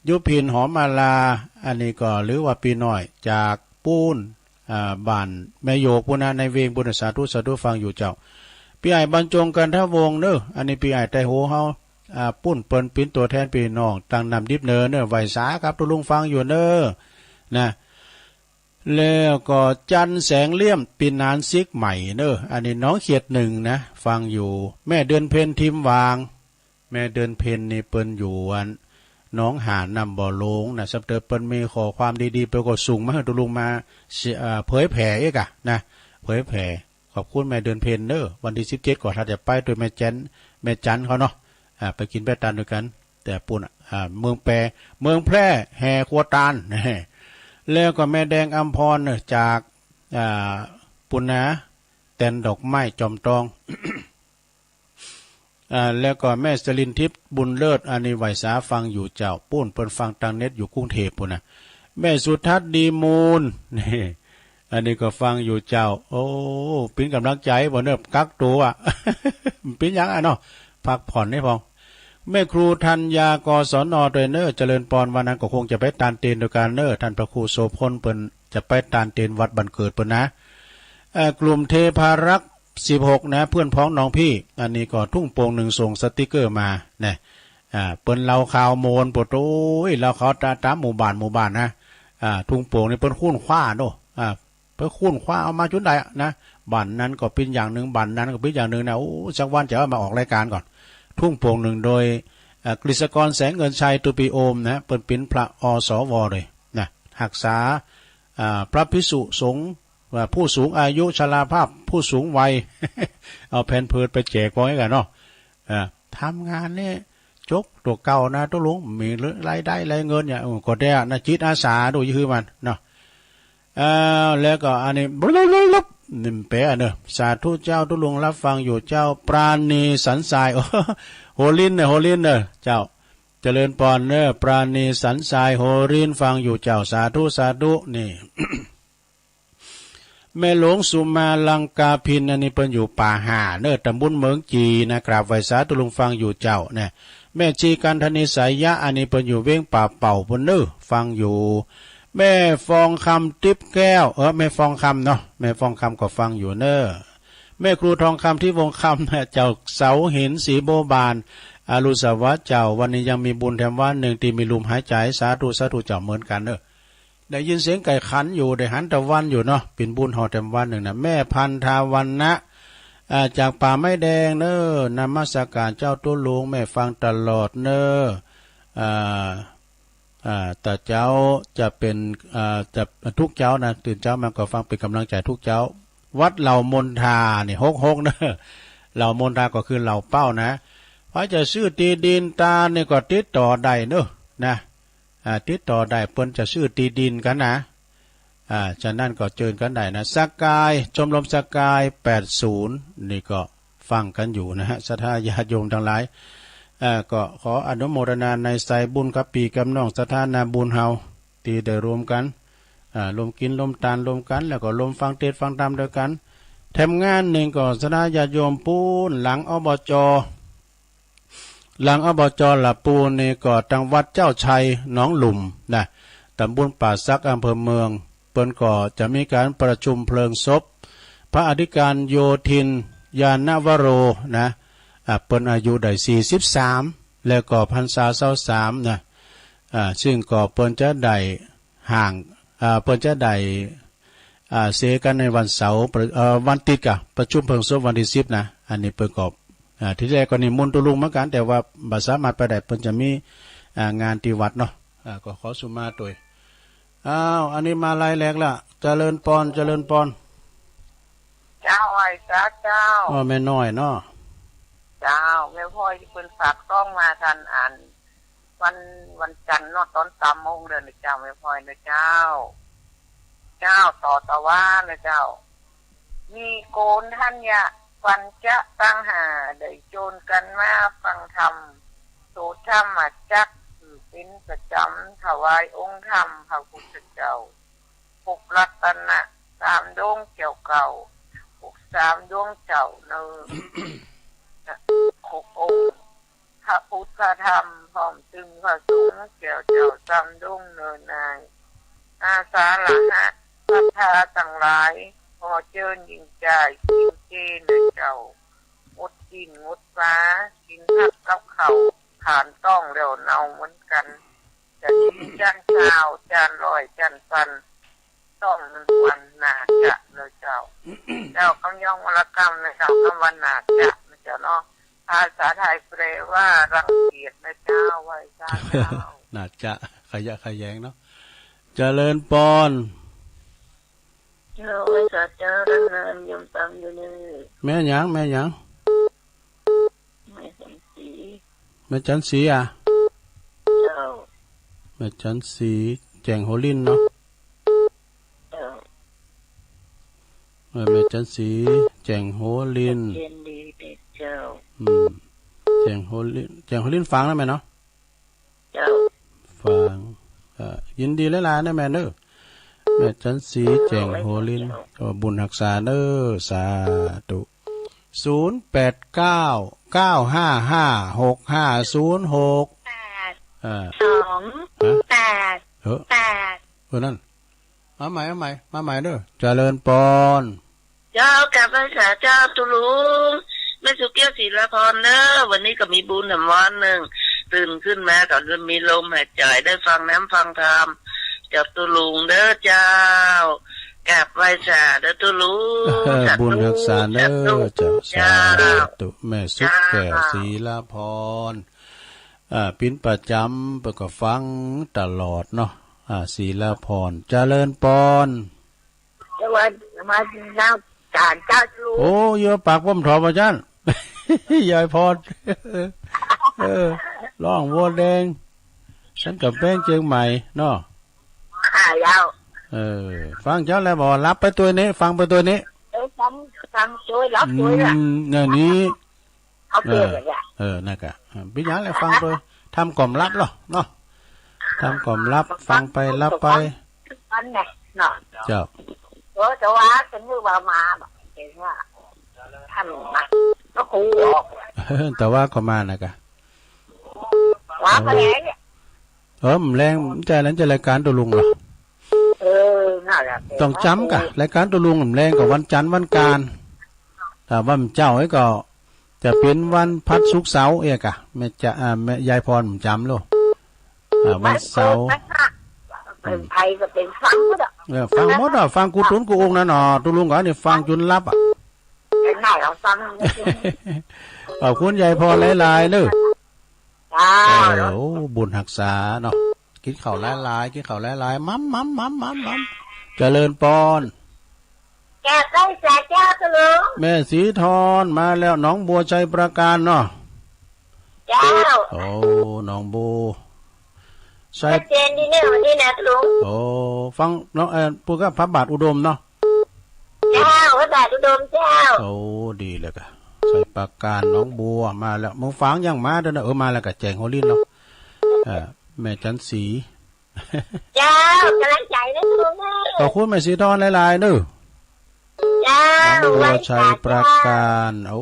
ยุพินหอมมาลาอันนี้ก็หรือว่าปีน้อยจากปูนบ้านแม่โยกปุณณะในเวงบุญสาธุสาธุฟังอยู่เจ้าพี่ไอ้บรรจงกันทวงเนอะอันนี้พี่ไอ้ไตโหเฮาปุ้นเปิ้นปิ้นตัวแทนพี่น้องตั้งนำดิบเนอเนอะไหวสาครับตุลุงฟังอยู่เนอะนะแล้วก็จันแสงเลี่ยมปีนานซิกใหม่เนอะอันนี้น้องเขียดหนึ่งนะฟังอยู่แม่เดือนเพ็ญทิมวางแม่เดือนเพ็ญนี่เปิ้นอยู่วันน้องหานำบ่อลงนะสับเตอเปิ้นมีขอความดีๆไปก็ส่งมาให้ตุลุงมาเผยแผ่เอกนะเผยแผ่ขอบคุณแม่เดือนเพ็ญเนอะวันที่17ก่อนถ้าจะไปโดยแม่จันเขาเนาะไปกินแป้ตันด้วยกันแต่ปุ่นเมืองแพร่แห่ครัวตาลแล้วก็แม่แดงอัมพรจากปุณณะแตนดอกไม้จอมตอง แล้วก็แม่สลินทิพย์บุญเลิศอันนี้ไหวสาฟังอยู่เจ้าปุ้นเปิ้นฟังทางเน็ตอยู่กรุงเทพปุ่นนะแม่สุทัศน์ดีมูลนี่อันนี้ก็ฟังอยู่เจ้าโอ้เป็นกำลังใจบ่เนอะกักตัวเป็นยังเนาะพักผ่อนให้พอแม่ครูธัญญากศน.โดยเนอเจริญปอนวันนั้นก็คงจะไปตานเตนโดยการเนอท่านพระครูโสพลเปิ้นจะไปตานเตนวัดบันเกิดเปิ้นนะกลุ่มเทพารักษ์16นะเพื่อนพ้องน้องพี่อันนี้ก็ทุ่งโป่งหนึ่งส่งสติกเกอร์มาเนี่ยเปิ้นเราข่าวโมนปวดโอ้ยเราเขาตามหมู่บ้านนะทุ่งโป่งนี่เปิ้นคุ้นคว้าโน เพื่อคุ้นคว้าเอามาจุดใดนะบันนั้นก็เป็นอย่างหนึ่งบันนั้นก็เป็นอย่างหนึ่งนะโอ้สักวันจะเอามาออกรายการก่อนทุ่งโป่งหนึ่งโดยกฤษกรแสงเงินชัยตุปีโอมนะเป็นปิ่นพระอสวเลยนะหักษาพระภิกษุสงฆ์ผู้สูงอายุชราภาพผู้สูงวัย เอาแผ่นเพิดไปแจกไว้กันเนาะทำงานนี่จกตัวเก่านะตัวลุงมีรายได้รายเงินเนี่ยก็ได้นะจิตอาสาดูยือมันเนาะแล้วก็อันนี้ลุบนิ่มเป๋อเนอะสาธุเจ้าตุลุงรับฟังอยู่เจ้าปราณีสันทรายโหลินเนอะเจ้าเจริญปอนเนอะปราณีสันทรายโหลินฟังอยู่เจ้าสาธุนี่ แม่หลวงสุมาลังกาพินอันนี้เป็นอยู่ป่าหาเนอตำบลเมืองจีนะกราบไหว้สาธุลุงฟังอยู่เจ้าเนี่ยแม่จีกันธนิสายะอันนี้เป็นอยู่เว้งป่าเป่าบนเนอฟังอยู่แม่ฟองคำติ๊บแก้วแม่ฟองคำเนาะแม่ฟองคำก็ฟังอยู่เนอแม่ครูทองคำที่วงคำเนี่ยเจ้าเสาหินสีโบบานอารุสวัสดิ์เจ้าวันนี้ยังมีบุญแถมวันหนึ่งที่มีลมหายใจสาธุเจ้าเหมือนกันเนอได้ยินเสียงไก่ขันอยู่ได้หันตะวันอยู่เนาะเป็นบุญหอแถมวันหนึ่งนะแม่พันธาวันนะจากป่าไม้แดงเนอนมัสการเจ้าตัวหลวงแม่ฟังตลอดเนอแต่เจ้าจะเป็นจะทุกเจ้านะตื่นเจ้ามาก็ฟังเป็นกำลังใจทุกเจ้าวัดเหล่ามนทาเนี่ยฮกเนอเหล่ามนทาก็คือเหล่าเป้านะพระจะซื้อตีดินตาเนี่ยก็ติดต่อได้เนอะนะติดต่อได้เปิ้นจะซื้อตีดินกันนะฉะนั้นก็เจอกันได้นะสกายชมรมสกาย80นี่ก็ฟังกันอยู่นะฮะศรัทธาญาติโยมทั้งหลายก็ขออนุโมทนาในสายบุญกับปีกับน้องศรัทธานาบุญเฮาที่ได้รวมกันรวมกินรวมทานรวมกันแล้วก็รวมฟังเทศน์ฟังธรรมด้วยกันทำงานหนึ่งก็ศรัทธาญาติโยมปูนหลังอบจละปูนนี่ก็จังหวัดเจ้าชัยหนองหลุมนะตำบลป่าซักอำเภอเมืองเปิ้นก็จะมีการประชุมเพลิงศพพระอธิการโยธินยานวโรนะเปิ้นอายุได้43แล้วก็พรรษา23นะซึ่งก็เปิ้นจะได้ห่างเปิ้นจะได้เสกันในวันเสาร์วันติดกะประชุมเพลิงศพวันที่10นะอันนี้เปิ้นก็ที่แรกก็นิมนต์ตุลุงเหมือนกันแต่ว่าบ่สามารถไปได้เปิ้นจะมีงานที่วัดเนาะก็ขอสุมาตัวอันนี้มาลายแรกละเจริญปอนเจ้าไอ้เจ้าแม่น้อยเนาะเจ้าแม่พ่อยที่เพิ่นฝากต้องมาทันอ่านวันจันทร์เนาะตอน3 โมงเดือนเจ้าแม่พ่อยนะเจ้าต่อตะวันนะเจ้ามีโกนท่านยะวันจะตั้งหาได้โจรกันมาฟังธรรมโสธรรมจักเป็นประจำถวายองค์ธรรมพระพุทธเจ้า6 รัตนะ3 ดวงเกี่ยวเก่า3 ดวงเจ้าเน6 องค์พระพุทธธรรมพร้อมถึงพระสงฆ์เกี่ยวเจ้า3 ดวงเนินนายอาสาฬหะศรัทธาทั้งหลายขอเชิญยิ่งใจกินเจนะเจ้างดกินงดฟ้ากินผักกับข้าวทานต้องเร็วเนาเหมือนกันจะกินจานเช้าจานลอยจานสันต้องวันนาจะเลยเจ้า เจ้าคำย่องวรรณกรรมนะเจ้าคำวันนาจะนะเจ้าเนาะภาษาไทยแปลว่ารังเกียจนะเจ้าไว้เจ้านาจะขยะขยงเนาะเจริญปอนเจ้าไว้สัจจารังนานยมตังอยู่นี่แม่หยังแม่จันสีแม่จันสีเจ้าแม่จันสีแจงโหลินเนาะเจ้าแม่จันสีแจงโหลินเย็นดีเด็กเจ้าแจงโหลินฟังได้ไหมเนาะเจ้าฟังยินดีหลายๆนะแม่เด้อแม่จันสีแจงโหลินบุญรักษาเด้อสาธุ089 955 6506 2 8 นั่นมาใหม่เด้อเจริญปอนเจ้ากับพระสาเจ้าตุลุงแม่สุเกียวศิลพรเนอะวันนี้ก็มีบุญวันหนึ่งตื่นขึ้นมาก่อนจะมีลมหายใจได้ฟังน้ำฟังธรรมจากตุลุงเด้อเจ้า กราบไหว้จ่าเด้อตุลุง บุญรักษาเด้อเจ้าสาธุแม่สุขแก้วศรีละพรปิ้นประจำเปิดก็ฟังตลอดเนาะศรีละพรเจริญปอนสวัสดีมาเจ้าจานเจ้าลุงโอ้เยอะปากผมถอดอาจารย์ยายพรร้องวัวแดงฉันกับแป้งเชียงใหม่เนาะยาวฟังเจ้าแล้วบอกรับไปตัวนี้ฟังไปตัวนี้ฟังช่วยรับช่วยล่ะเนี่ยนี้เอาเปลี่ยนเลยนั่นกะพี่ยังเลยฟังไปทำกล่อมรับเนาะทำกล่อมรับฟังไปรับไปฟังไงเนาะเจ้าแต่ว่าฉันนึกว่ามาแบบเห็นว่าทำมาก็คูออกแต่ว่าก็มานะกะว่าแรงเนี่ยแรงใจนั้นจะรายการตัวลุงเหรอน่าจะต้องจำกะรายการตัวลุงแรงกับวันจันทร์วันการแต่ว่าเจ้าไอ้ก็จะเป็นวันพัดศุกร์เสาร์เอกะแม่จะแม่ยายพรผมจำลูกวันเสาร์เป็นไทยก็เป็นฟังหมดฟังหมดฟังกูตุนกูองนะหนอตัวลุงก็เนี่ยฟังจนรับเป็นไหนเราฟังขอบคุณยายพรหลายๆเด้อบุญหักษาเนาะกินข้าวหลายๆกินข้าวหลายๆมัมเจริญปอนแกได้แซ่เจ้าตะลุงแม่สีทอนมาแล้วน้องบัวชัยประการเนาะเจ้าโอ้น้องบัวชัยเจนดีเนี่ยวันนี้นะตะลุงโอ้ฟังน้องพูดกับพระบาทอุดมเนาะเจ้าพระบาทอุดมเจ้าโอ้ดีเลยกะชัยประการน้องบัวมาแล้วมึงฟังยังมาเด้อมาแล้วกะแจงโฮลินเนาะแม่จันสีเจ้ากำลังใจนะตะลุงขอบคุณแม่สีทอนหลายๆเด้อน้องบัวชัยประการโอ้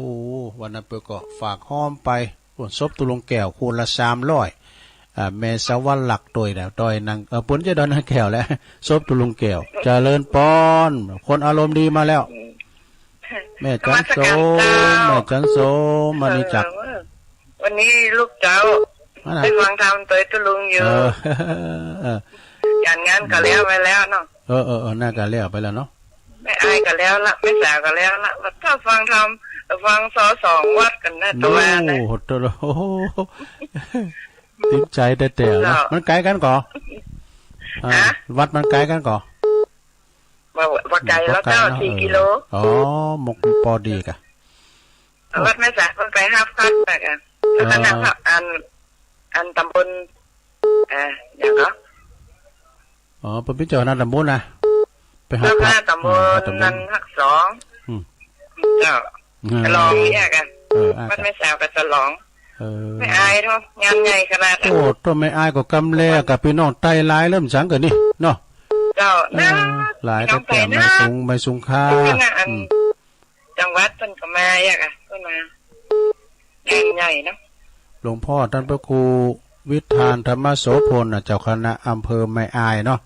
วันนั้นเปิดก็ฝากห้อมไปส่วนซบตุลงแก้วคูณละ300แม่สวรรค์หลักตัวแล้วต่อยนางปุ้นจะดอนแก้วแล้วซบตุลงแก้วเจริญปอนคนอารมณ์ดีมาแล้วแม่จันโซมานี่จักวันนี้ลูกเจ้าไปฟังทำตัวตุลุงอยู่อย่างงั้นก็แล้วไปแล้วเนาะน่าก็แล้วไปแล้วเนาะไม่อายกันแล้วล่ะไม่แสบกันแล้วล่ะถ้าฟังทำฟัง2วัดกันนะตัวนะโอ้โหติดใจแต่นะมันไกลกันก่อวัดมันไกลกันก่อวัดไกลแล้วเจ้า4 กิโลหมกปอดีกะวัดแม่สายคนไป5 พันไปกันแล้วก็นั่งอันตำบลอย่างก็เป็นพิจารณาตำบลนะไปหาตำบลนั้นหัก2เจ้าฉลองเนี่ยกันมันไม่แซวกับฉลองไม่อายเนาะงานใหญ่ขนาดโอ้ตัวไม่อายก็กำแลกับพี่น้องไตหลายเริ่มสังกันนี่เนาะเจ้าหลายแต่ไม่สูงค่าจังหวัดต้นก็มาอยากต้นมาใหญ่เนาะหลวงพ่อท่านพระครูวิทานธรรมโสพลเจ้าคณะอำเภอไม่อายเนาะ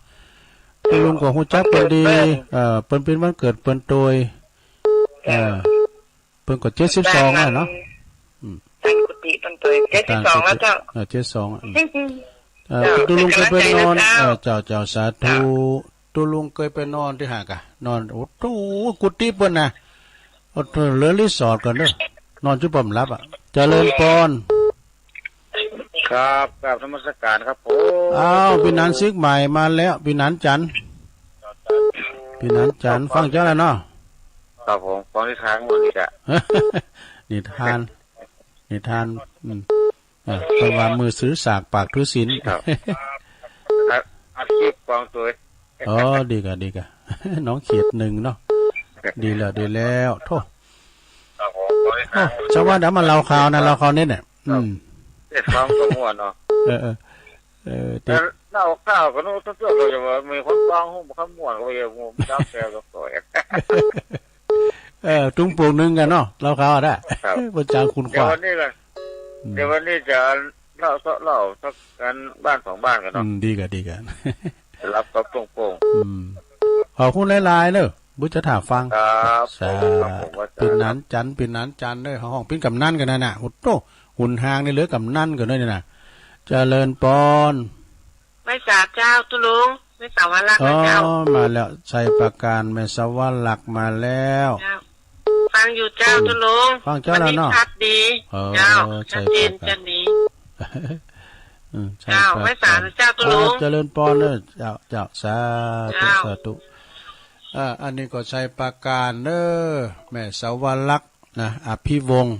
พี่ลุงก็ฮู้จักเปิ้นดีเปิ้นเป็นวันเกิดเปิ้นโดยเปิ้นก็72แล้วเนาะตั้งกุฏิเปิ้นโดย72แล้วเจ้า72ตุลุงเคยไปนอนเจ้าสาธุตุลุงเคยไปนอนที่หากะนอนโอ้โหกุฏิเปิ้นน่ะเหลือรีสอร์ทก่อนเด้อนอนจุบ่มรับเจริญปอนครับกราบนมัสการครับผมพี่นันซิกใหม่มาแล้วพี่นันจันฟังเจ้าแล้วเนาะครับผมฟังที่ทางหมดนี่จ้ะนิทานเพราะว่ามือซื้อสากปากทุศิลครับอาชีพฟังตัวดีกะน้องเขียด1เนาะดีแล้วโทษครับผมชาวบ้านเดี๋ยวมาเล่าข่าวนะเล่าข่าวนี้เนี่ยเด็ดฟังตัวม่วนเนาะแต่เล่าข่าวก็นู้นตัวก็จะว่ามีคนฟังหูบ่คำม่วนก็อย่างงูจับแซวกับตัวตุ้งโป่งนึงกันเนาะเล่าข่าวได้บ่จางคุณกว่าเดี๋ยววันนี้จะเล่าสักกันบ้าน2บ้านกันเนาะดีกันรับกับตุ้งโป่งขอบคุณหลายๆเด้อบุจะถามฟังครับปิ่นนั้นจันเด้อห้องปิ้นกำนันกันน่ะโอ้โตหุ่นหางนี่เหลือกำนันกันด้วยนี่น่ะเจริญปอนไม่ทราบเจ้าตุลุง ไม่สาวรักนะเจ้ามาแล้วชัยประการแม่สาวรักมาแล้วฟังอยู่เจ้าตุลุงฟังเจ้าแล้วเนาะชัดดีเจ้าชัดเจนจันดีเจ้าไม่สาวเจ้าตุลุงเจริญพรเนอะเจ้าสาธุอันนี้ก็ชัยประการเนอะแม่สาวรักนะอภิวงศ์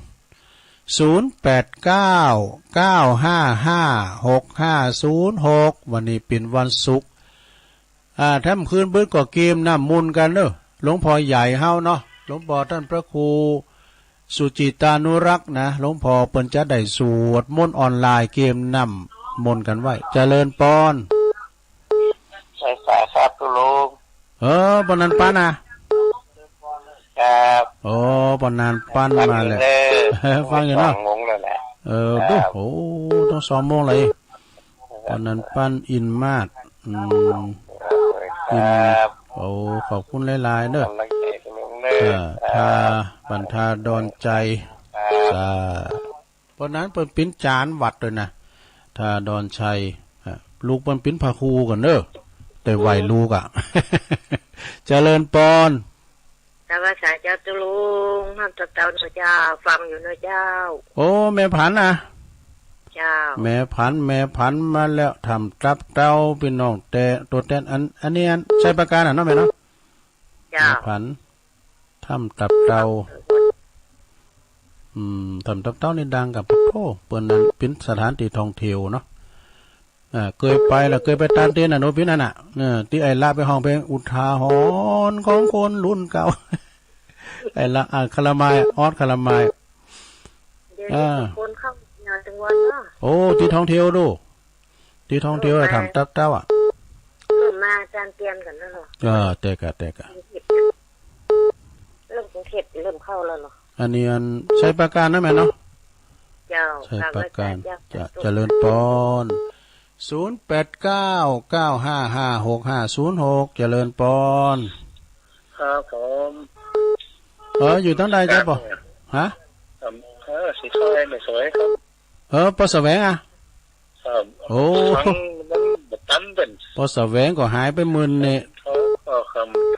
0899555656วันนี้เป็นวันศุกร์ท่านคืนเบิ้ลก็เกมน้ำมุนกันเนอะหลวงพ่อใหญ่เฮาเนาะหลวงพ่อท่านพระครูสุจิตานุรักษ์นะหลวงพ่อเปิ้นจะได้สวดมนต์ออนไลน์เกมน้ำมนต์กันไว้เจริญพรใช่ครับตุลุงปนันปันนะครับปนันปันมาเลยฟังอยู่เนาะงงเลยแหละดูโอ้ต้อง2 โมงเลยปนันปันอินมากขอบคุณหลายๆเด้อถ้าบรรทาดอนใจเพราะนั้นเปิ้นปิ้นจานวัดเลยนะถ้าดอนชัยลูกเปิ้นปิ้นพาครูกันเด้อแต่ไหวลูกเจริญพรแต่ว่าสายเจ้าตุลุงห้ามตะเต้าเจ้าฟังอยู่นะเจ้าแม่ผันเจ้าแม่ผันมาแล้วทำกับเต้าพี่น้องแต่ตัวแทนอันนี้ใช้ประการเนาะแม่เนาะเจ้าผันทำกับเต้าทำกับเต้านี่ดังกับพ่อเปิ้นนั้นเป็นสถานที่ท่องเที่ยวเนาะเคยไปแล้วเคยไปตานเตียนโนพี่นั่นน่ะที่ไอ้ละไปห้องเพลงอุทาหรณ์ของคนรุ่นเก่าไอ้ละคาราไมออสคาราไมคนเข้างานจังหวัดเนาะที่ท่องเที่ยวดูที่ท่องเที่ยวทำเต้ามาจานเตียนกันแล้วเหรอเตกะเริ่มกรุงเทพเริ่มเข้าแล้วเหรออันนี้ใช้ประการนะแม่เนาะเจ้าใช้ประการจะเจริญพร0899555656เจริญพรครับผมอยู่ตั้งใดจ้ะป่ะฮะสีสวยไม่สวยครับปอแสวงครับมันตันเป็นปอแสวงก็หายไป10,000เนี่ย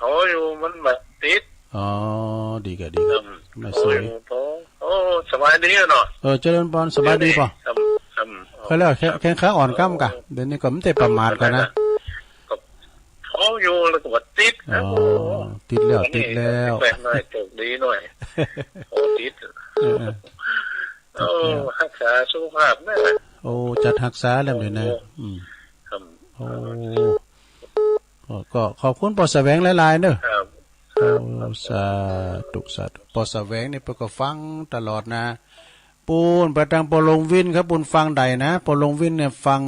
เขาอยู่มันแบบติดดีกะไม่สวยสบายดีเนาะเจริญพรสบายดีป่ะเขาเรียกแข้งขาอ่อนก้ำกะเดี๋ยวนี้ก็ไม่ได้ประมาทกันนะเขาอยู่แล้วก็ติดติดแล้วแปลกหน่อยตกดีหน่อยติดรักษาสุขภาพแม่จะรักษาแล้วเลยนะก็ขอบคุณปอแสวงหลายๆเนอะสาธุปอแสวงนี่เพิ่นก็ฟังตลอดนะปูนประดังปอลงวินครับปูนฟังใดนะปอลงวินเนี่ยฟัง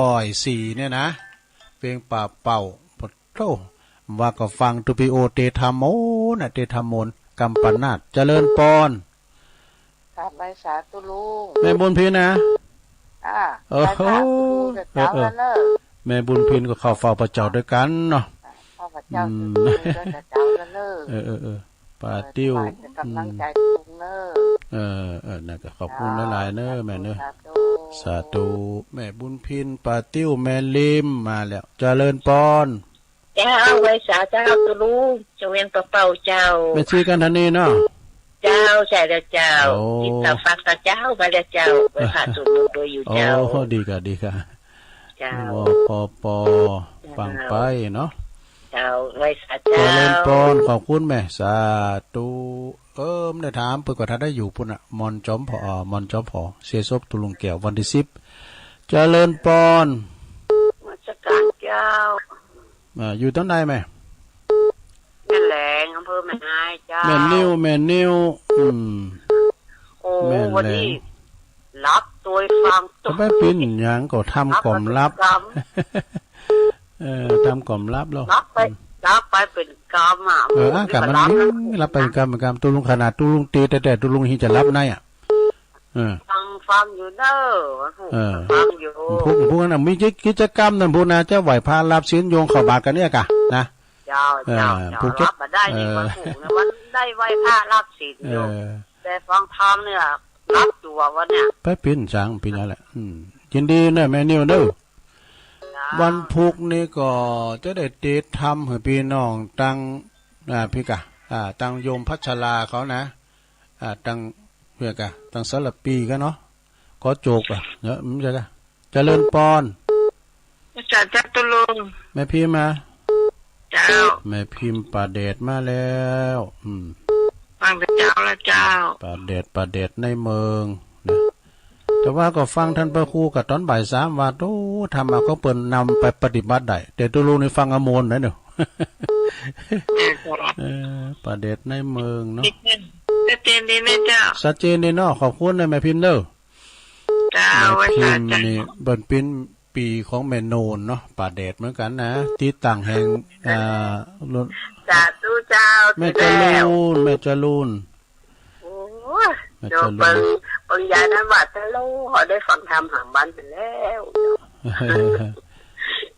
104เนี่ยนะเพลงป่าเป่าปะโธว่าก็ฟังตุปิโอเตธรรมโมนะเตธรรมมนกัมปนาตเจริญพรครับใบสาตุลุงแม่บุญพินนะใบสาตุลุงเจ้าแล้วเนอะแม่บุญพินก็เข้าเฝ้าพระเจ้าด้วยกันเนาะเข้าพระเจ้าเจ้าแล้วเนอะป้าติ้วกำลังใจลุงเนอะน่ะก็ขอบคุณหลายๆเนอะแม่เนอะสาธุแม่บุญพินป้าติ้วแม่ลิมมาแล้วเจริญพรเจ้าไว้สาเจ้าตุลุงเจ้าเวียนเป่าเจ้าไม่ชื่อกันทันนี้เนาะเจ้าใช่แล้วเจ้าจิตตาฟักตาเจ้าไปแล้วเจ้าไปผ่าสุดโดยอยู่เจ้าดีค่ะเจ้าปอฟังไปเนาะเจ้าไว้สาเจ้าเจริญพรขอบคุณแม่สาธุได้ถามเปิดกว่าถ้าได้อยู่ปุ่นอ่ะมอนจอมพอเสียศพตุลุงแก้ววันที่10เจริญพรมาจักการเจ้าอยู่ตั้งใดไหมแม่แหลงอำเภอแม่นายเจ้าแม่นิ้ววันนี้รับตัวฟังจะไปปิ้นยังก็ทำกล่อมรับทำกล่อมรับแล้วรับไปเป็นกรรมกรรมมันรับไปกรรมตุลุงขนาดตุลุงตีแต่ตุลุงหิจะรับในฟังอยู่เด้อฟังอยู่พวกนั้นมีกิจกรรมนั่นพวกน่ะจะไหวพารับศีลโยงเข้าบาตรกันเนี่ยกะนะเจ้ารับมาได้นี่วันถูกนะวันได้ไหวพระรับศีลโยงแต่ฟังธรรมเนี่ยรับอยู่วันเนี่ยไปปิ้นจังปิ้นอะไรแหละยินดีเนอะแม่นิวเด้อ วันพุกนี่ก็จะได้เตะทำให้พี่น้องตั้งพี่กะตั้งโยมพัชราเขานะตั้งเพื่อกะตั้งสลับปีกันเนาะก็โจกเนี่ยมันจะกะเจริญปอนอาจารย์จัตุลงแม่พิมพ์มาเจ้าแม่พิมพ์ป่าเดชมาแล้วฟังเจ้าละเจ้าป่าเดชในเมืองนะแต่ว่าก็ฟังท่านพระครูกับตอนบ่ายสามว่าโอ้ทำมาเขาเปิดนำไปปฏิบัติได้แต่ตัวลูกในฟังอโมนนะเนอะป่าเดชในเมืองเนาะชัดเจนดีนะเจ้าชัดเจนดีเนาะขอบคุณนะแม่พิมพ์เด้อเจ้าแม่พิมพ์นี่เปิดเป็นปีของแม่โนนเนาะป่าเดชเหมือนกันนะที่ต่างแห่งสาธุเจ้าแม่จรูนโอ้เจ้าปัญญาณวัดตะลูเขาได้ฟังธรรมหางบ้านไปแล้ว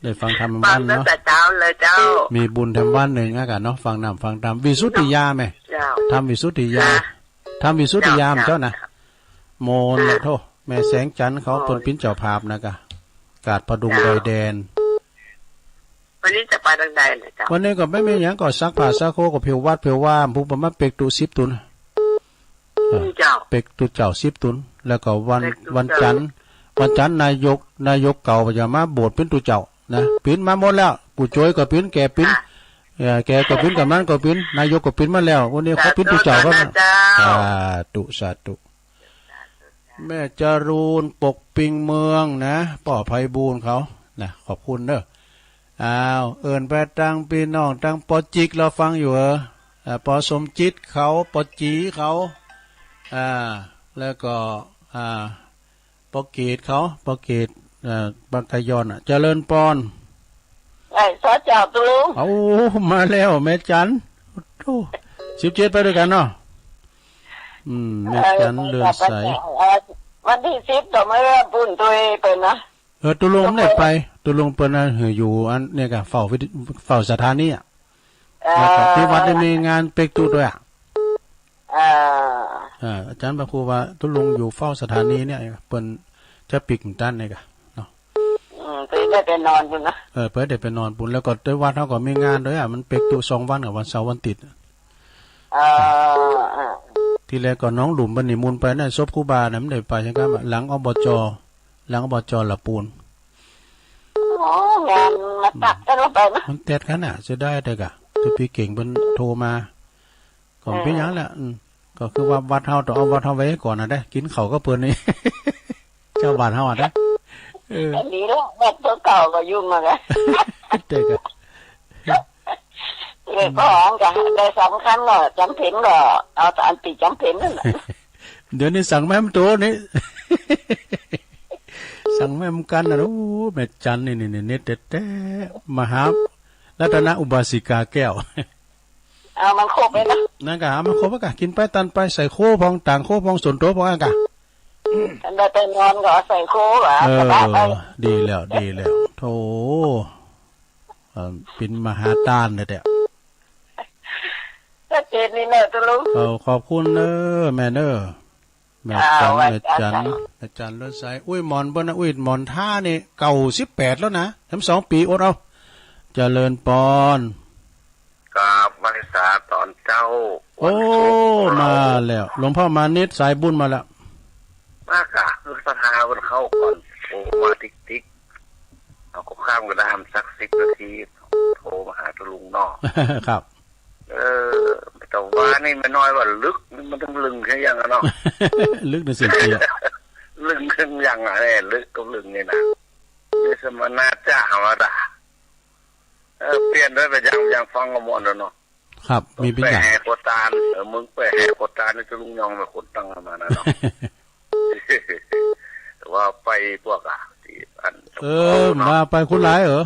ได้ฟังธรรมบ้านเนาะแต่เจ้าเลยเจ้ามีบุญทำบ้านหนึ่งกันเนาะฟังนำฟังธรรมวิสุทธิยาไหมทำวิสุทธิยาเจ้านะโมนโทแม่แสงจันทร์เขาเปิดปิ้นเจ้าภาพนะกะกาดพดุงดอยแดนวันนี้จะไปทางใดเลยเจ้าวันนี้ก็ไม่มีอย่างก็ซักผ้าซักโคก็เพียววัดเพียวว่าผู้ประมาเป็กตุ10 ตุนเป็กตุเจ้า10 ตุนแล้วก็วันจันทร์นายกเก่าจะมาโบสถ์เป็นตุเจ้านะปิ้นมาหมดแล้วปู่โจยก็ปิ้นแกปิ้นแกก็ปิ้นกับนั้นก็ปิ้นนายกก็ปิ้นมาแล้ววันนี้เขาปิ้นตุเจ้าก็สาธุแม่จรูนปกปิงเมืองนะป่อไพบูลเขานะขอบคุณเด้อเอิ้นไปตั้งพี่น้องตั้งปอจิกเราฟังอยู่ปอสมจิตเขาปอจีเขาแล้วก็ปอเกตเขาปอเกตบังกยอนเจริญปอนไอ้ซอจ่าตุลุงเอามาแล้วแม่จัน17ไปด้วยกันเนาะแม่จันเลือดใสวันที่10ต่อไม่เริ่มปุ่นตัวเป็นนะตุลงเนี่ยไปตุลงเปิ้นอยู่อันเนี่ยก็เฝ้าสถานีแล้วก็ที่วัดได้มีงานเป็กตุด้วยอาจารย์พระครูว่าตุลงอยู่เฝ้าสถานีเนี่ยเปิ้นจะปิกตันเนี่ยก็เนาะเปิ้นได้ไปนอนปุ่นนะเปิ้นได้ไปนอนปุ่นแล้วก็ด้วยวัดเฮาก็มีงานด้วยมันเป็กตุ2 วันกับวันเสาร์วันติดที่แรกก็น้องหลุมบันนิมูลไปนั่นซบครูบาน่ะมันได้ไปใช่มั้ยหลังอบจละปูนงานมาตัดกันลงไปมั้ยมันแตดกันน่ะจะได้แต่กะที่พี่เก่งเพิ่นโทรมาก่อนเป็นหยังแหละก็คือว่าวัดเฮาต้องเอาวัดเฮาไว้ก่อนน่ะได้กินข้าวก็เพิ่นนี่เจ้าบ้านเฮาอ่ะได้ดีแล้ววัดเก่าก็ยุ่งมาแล้วแต่กะเลยก็อ๋องกะได้สำคัญก็จำเป็นก็เอาอันติจำเป็นนั่นแหละเดี๋ยวนี้สั่งแม่มตัวนี่สั่งแม่มกันนะโอ้แม่จันนี่เน็ตแต่มหารัตนอุบาสิกาแก้วมันครบเลยนะนั่นกะมันครบกะกินไปตันไปใส่โคพองต่างโคพองส่วนโตพองกะได้ไปนอนก็ใส่โคอ่ะดีแล้วโธ่เป็นมหาตานเลยแต่เจนนี่เนอะตุลุงขอบคุณเนอะแม่เนอะแม่จันเลือดใสอุ้ยหมอนเปิ้นนะอุ้ยหมอนท่านี่เก่า18แล้วนะทั้ง2 ปีอดเอาเจริญปอนกราบมาษาตอนเจ้าโอ้มาแล้วหลวงพ่อมานิดสายบุญมาแล้วมากะคือสถาบันเข้าก่อนโทรมาติ๊กเอาก็ข้ามกระดามสัก10 นาทีโทรมาหาตุลุงนอกครับแต่ว่านี่มันน้อยว่าลึกมันต้องลึงแค่ยังอ่ะเนาะลึกในสิ่งที่ลึงแค่ยังอ่ะเนี่ยลึกก็ลึงนี่นะนี่สมนาจ้ามาด่าเปลี่ยนด้วยไปยังฟังกระมวลแล้วเนาะครับมีเป็นอย่างแห่โคตานมึงไปแห่โคตานนี่จะลุงยองมาคนตั้งมานะเนาะแต่ว่าไปพวกที่อันมาไปคุณร้ายเหรอ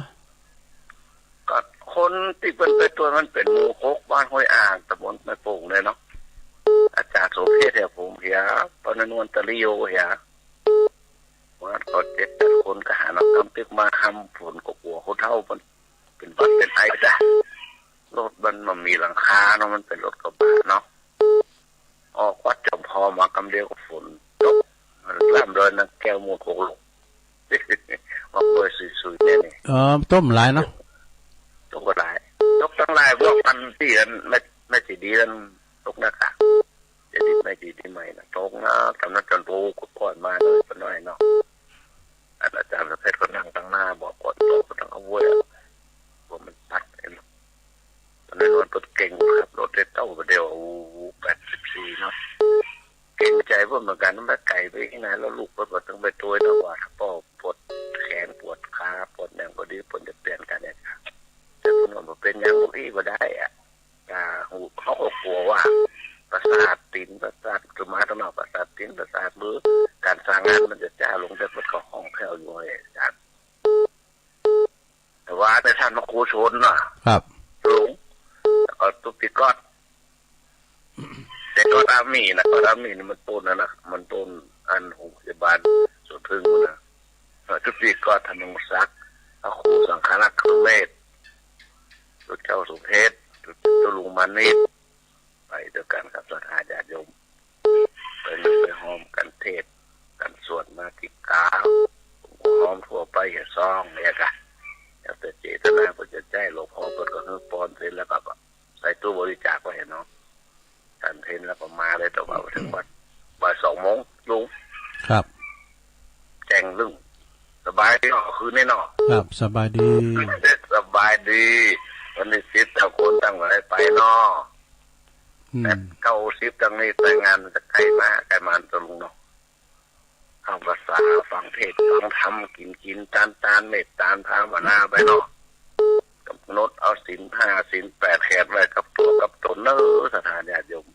คนที่เป็นไปตัวมันเป็นหมู่โคกบ้านห้วยอ่างตำบลแม่โป่งเลยเนาะอาจารย์โสเภชผมเหียปนนวลตะลิโยเหียว่าเขา7 คนก็หานักทำตึกมาทำฝนก็กลัวคนเท่ามันเป็นบัดเป็นไอ้จ้ะรถมันมีหลังคาเนาะมันเป็นรถกระบะเนาะออกวัดจอมพอมากำเดียวกับฝนตกมันล่ามเดินนะแก้วมูโคกลง อกบวยสุยๆเนี่ยนี่ต้มหลายเนาะตกก็หลายตกทั้งหลายพวกพันที่ไม่สิดีนั่นตกนะคะจะดีไม่ดีที่ใหม่นะตกนะกำนันจนรู้กดก่อนมาเลยเป็นน้อยเนาะอาจารย์ประเภทก็นั่งตั้งหน้าบอกก่อนตกก็ต้องเอาบวยว่ามันปัดเองตอนนั้นมันก็เก่งครับรถเต้าเดียว84เนาะเก่งใจพวกเหมือนกันแม่ไก่ไปที่ไหนแล้วลูกก็ต้องไปตัวนะว่าพ่อปวดแขนปวดขาปวดแนวก็ดีปวดจะเปลี่ยนกันเนี่ยครับแต่พวกมันเป็นอย่างที่ก็ได้อ่ะหูเขาก็กลัวว่าประสาทตีนประสาทคือมาตลอดประสาทตีนประสาทมือการสร้างงานมันจะจ้าลงแต่มันก็ห้องแถวอยู่เลยอาจารย์แต่ว่าในท่านมาโคชนนะครับลุงแล้วก็ตุ๊กติกอดแต่ก็อามีนะก็อามีนี่มันต้นนะมันต้นอันหูพยาบาลสุดพึ่งนะทุกปีก็ทำนงซักเอาครูสังฆรักษ์คือเมธตุเจ้าสุเพชรตุลุงมานิดไปด้วยกันกับสถาญาติโยมไปหอมกันเทศกันสวดมาติกาหอมทั่วไปอย่าซองเนี่ยกันอย่าแต่เจตนาเพื่อจะใจหลวงพ่อเปิดก็คือปอนเสร็จแล้วก็ใส่ตู้บริจาคไว้เนาะการเทนแล้วก็มาเลยแต่ว่าถึงวัดบ่าย2 โมงลุงครับแจ้งลึ่งสบายดีคืนนี้เนาะครับสบายดีสบายดีวันนี้10 แต่คนตั้งไว้ไปเนาะแต่90ตั้งนี้แต่งงานจะใกล้มาตัวลุงเนาะเข้าภาษาฟังเทศฟังธรรมกินตานเมตตานภาวนาไปเนาะกำหนดเอาศีล5ศีล8แขนไว้กับตัวกับตนเนอสถานญาติโยม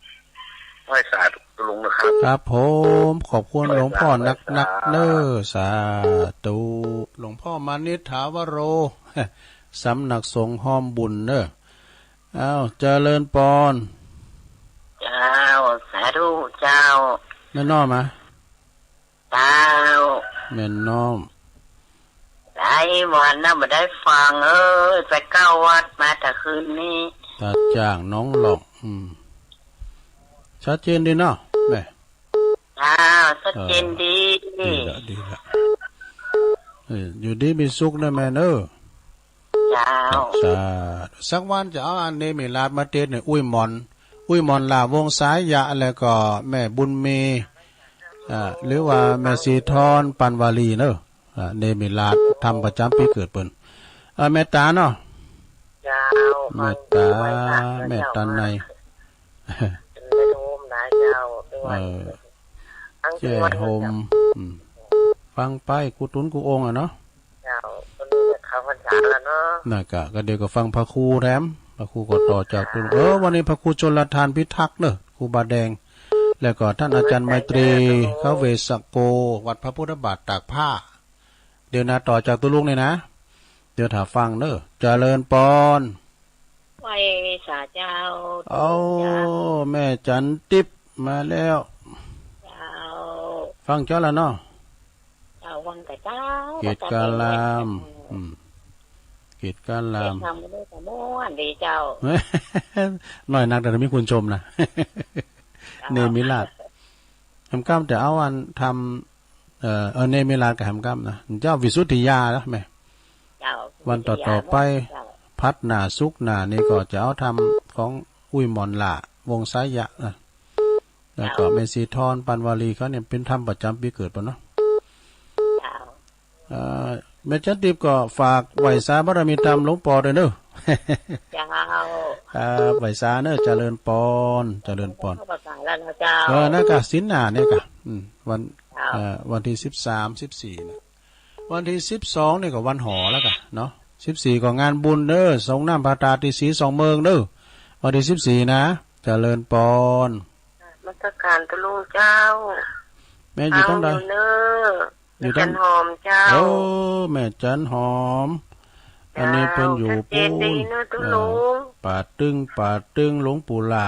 ไหว้สาธุลุงนะครับครับผมขอบคุณหลวงพ่อนักเนอสาธุหลวงพ่อมานิษฐาวโรสำนักสงฆ์ห้อมบุญเนออ้าวเจริญปอนเจ้าสาธุเจ้าแม่น้อมมาเจ้าแม่น้อมได้วันน่ะมาได้ฟังไปเข้าวัดมาแต่คืนนี้ตาจ่างน้องหลอกชัดเจนดีเนาะแม่ชัดเจนดีดีละอยู่ดีมีสุขนะแม่เนอะสักวันจะเอาอันนี้มีลาดมาเทศเนี่ยอุ้ยมอนลาวงสายยะแล้วก็แม่บุญมีหรือว่าแม่สีทอนปันวาลีเนอะเนมิลาดทำประจำปีเกิดเปิ้นแม่ตาเนาะแม่ตาในเจ้โฮมฟังไปกูตุนกูองเนาะเขาพรรษาแล้วเนาะน่ะก็เดี๋ยวก็ฟังพระครูแถมพระครูก็ต่อจากตุนวันนี้พระครูชลทานพิทักษ์เนอะครูบาแดงแล้วก็ท่านอาจารย์ไมตรีเขาเวสโกวัดพระพุทธบาทตากผ้าเดี๋ยวนะต่อจากตัวลุงนี่นะเดี๋ยวถ้าฟังเนอะเจริญปอนไหว้สาเจ้าเอาแม่จันทิพย์มาแล้วเจ้าฟังเจ้าละเนาะเจ้าวังแต่เจ้าเกตกาลามเกตกาลามทำมาด้วยสมวนดีเจ้าหน่อยนักแต่มีคุณชมนะเนมิลาดทำก้ามแต่เอาวันทำเนมิลาดกับทำก้ามนะเจ้าวิสุทธิยาแล้วไหมวันต่อไปพัดหนาซุกหนานี่ก็จะเอาทำของอุ้ยมอนละวงสายยะนะแล้วก็เมสีทอนปันวาลีเขาเนี่ยเป็นทำประจำปีเกิดปะเนาะแม่จันทิพย์ก็ฝากไหวสาบารมีธรรมหลวงปอด้วยเนอะเจ้าไหวสาเนอะเจริญปอนนั่นก็สินหนาเนี่ยก็วันที่13-14นะวันที่12นี่ก็วันหอแล้วก็เนาะ14ก็งานบุญเด้อสงน้ำพระตาติสี2เมืองเด้อวันที่14นะเจริญปอนมัสการตะลุงเจ้าแม่อยู่ตรงใดอยู่จันหอมเจ้าโอ้แม่จันหอมอันนี้เป็นอยู่ปูนป่าตึงหลวงปู่ล่า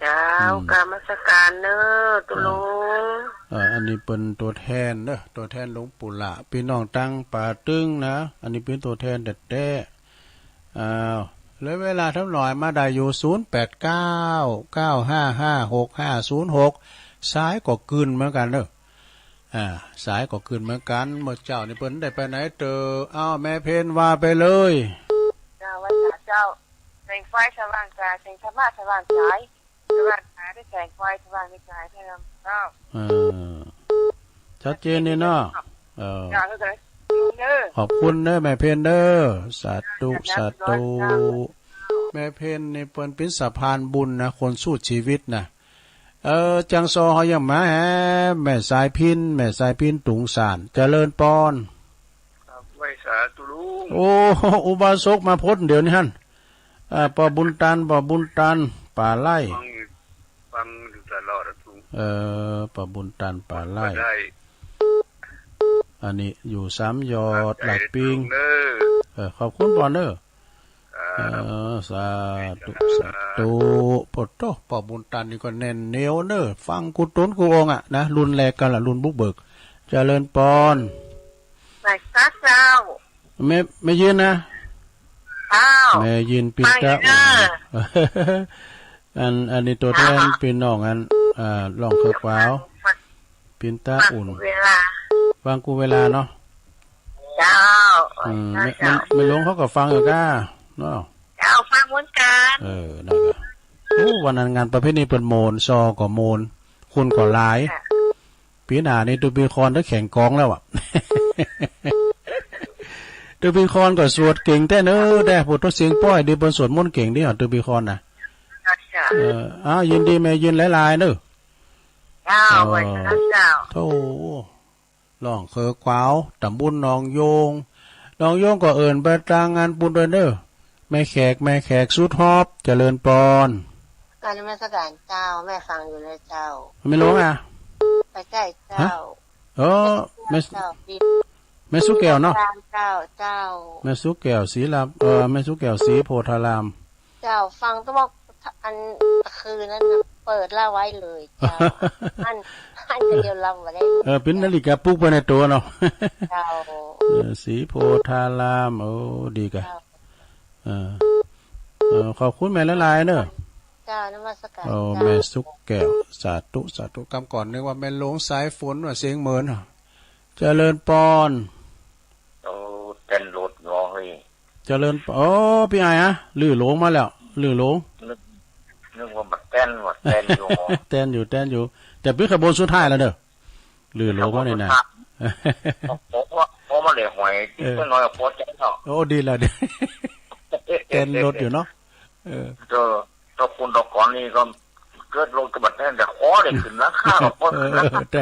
เจ้ากรรมสการเนอตุลุงอันนี้เป็นตัวแทนเนอะตัวแทนหลวงปู่ล่าพี่น้องตั้งป่าตึงนะอันนี้เป็นตัวแทนแต่เลยเวลาทั้งหน่อยมาได้อยู่0899555656ซ้ายก็กึนเหมือนกันเนอะ สายก็ขึ้นเหมือนกันเมื่อเจ้านี่เปิ้นได้ไปไหนเจออ้าวแม่เพนว่าไปเลย เจ้าวันเจ้าแสงไฟสว่างกายแสงธรรมะสว่างกายสว่างกายได้แสงไฟสว่างในกายเท่านั้นเจ้าชัดเจนนี่เนาะจ้าเด้อขอบคุณเด้อแม่เพนเด้อสาธุสาธุแม่เพนนี่เปิ้นเป็นสะพานบุญนะคนสู้ชีวิตนะจังซอเฮายังมาแฮแม่สายพินตุงสานเจริญปอนไว้สาธุลุงโอ้อุบาสกมาพ้นเดี๋ยวนี้หั่นปอบุญตันป่าไร่ฟังอยู่ตลอดลุงปอบุญตันป่าไร่อันนี้อยู่3ยอดหลักปิงขอบคุณปอนเด้อสาธุปอดโตปอบุญตันนี่ก็แน่นเหนียวเด้อฟังกูต้นกูองอ่ะนะรุ่นแรกกันล่ะรุ่นบุกเบิกเจริญปอนไหนซักเจ้าไม่ยืนนะแม่ยืนปินตะอันนี้ตัวแทนเป็นน้องลองเข้าเปล่าปินตะอุ่นฟังกูเวลาเนาะเจ้าไม่ลงเขาก็ฟังอยู่ก้าเนาะเจ้าฟังเหมือนกันนั่นก็วันนั้นงานประเภทนี้เป็นโมนซอก็โมนคุณก็หลายปีหน้านี่ตูบีคอนได้แข่งกองแล้วอ่ะตูบีคอนก็สวดเก่งแต่เนอะแต่พูดตัวเสียงป้อยดีบนสวดมนต์เก่งดิอ่ะตูบีคอนน่ะยินดีแม่ยินหลายๆเนอะเจ้าไว้เจ้าโธ่ร้องเคอขวาวตำบุญน้องโยงก็เอิ้นไปตางงานบุญด้วยเด้อแม่แขกสุดฮอบเจริญปอนการนมัสการเจ้าแม่ฟังอยู่เลยเจ้าไม่รู้อ่ะไปใกล้เจ้าแม่สุแก้วเนาะเจ้าแม่สุแก้วศรีลามแม่สุแก้วศรีโพธารามเจ้าฟังต้องบอกอันคืนนั้นเปิดล่าไว้เลยเจ้าอันเดียวลำมาได้เป็นนาฬิกาปลุกไปในตัวเนาะเจ้าศรีโพธารามโอ้ดีกะขอบคุณแม่ละลายเนอะเจ้านมัสการแม่สุกแก้วสาธุกำก่อนนึกว่าแม่หลงสายฝนว่าเสียงเหมือนเจริญปอนเต้นรถงอเฮ้ยเจริญพี่ไอ้ลื่อหลงมาแล้วลื่อหลงนึกว่ามันเต้นอยู่เต้นอยู่แต่พี่ขบวนสุดท้ายแล้วเด้อลื่อหลงก็เนี่ยนะเพราะมันเลยหอยที่น้อยโคตรเนาะโอ้ดีแล้วดิเต้นรถอยู่เนาะตัวคุณตะก่อนนี่ก็เกิดลงกระบะแน่นแต่คอเลยขึ้นราคาแบบพอแต่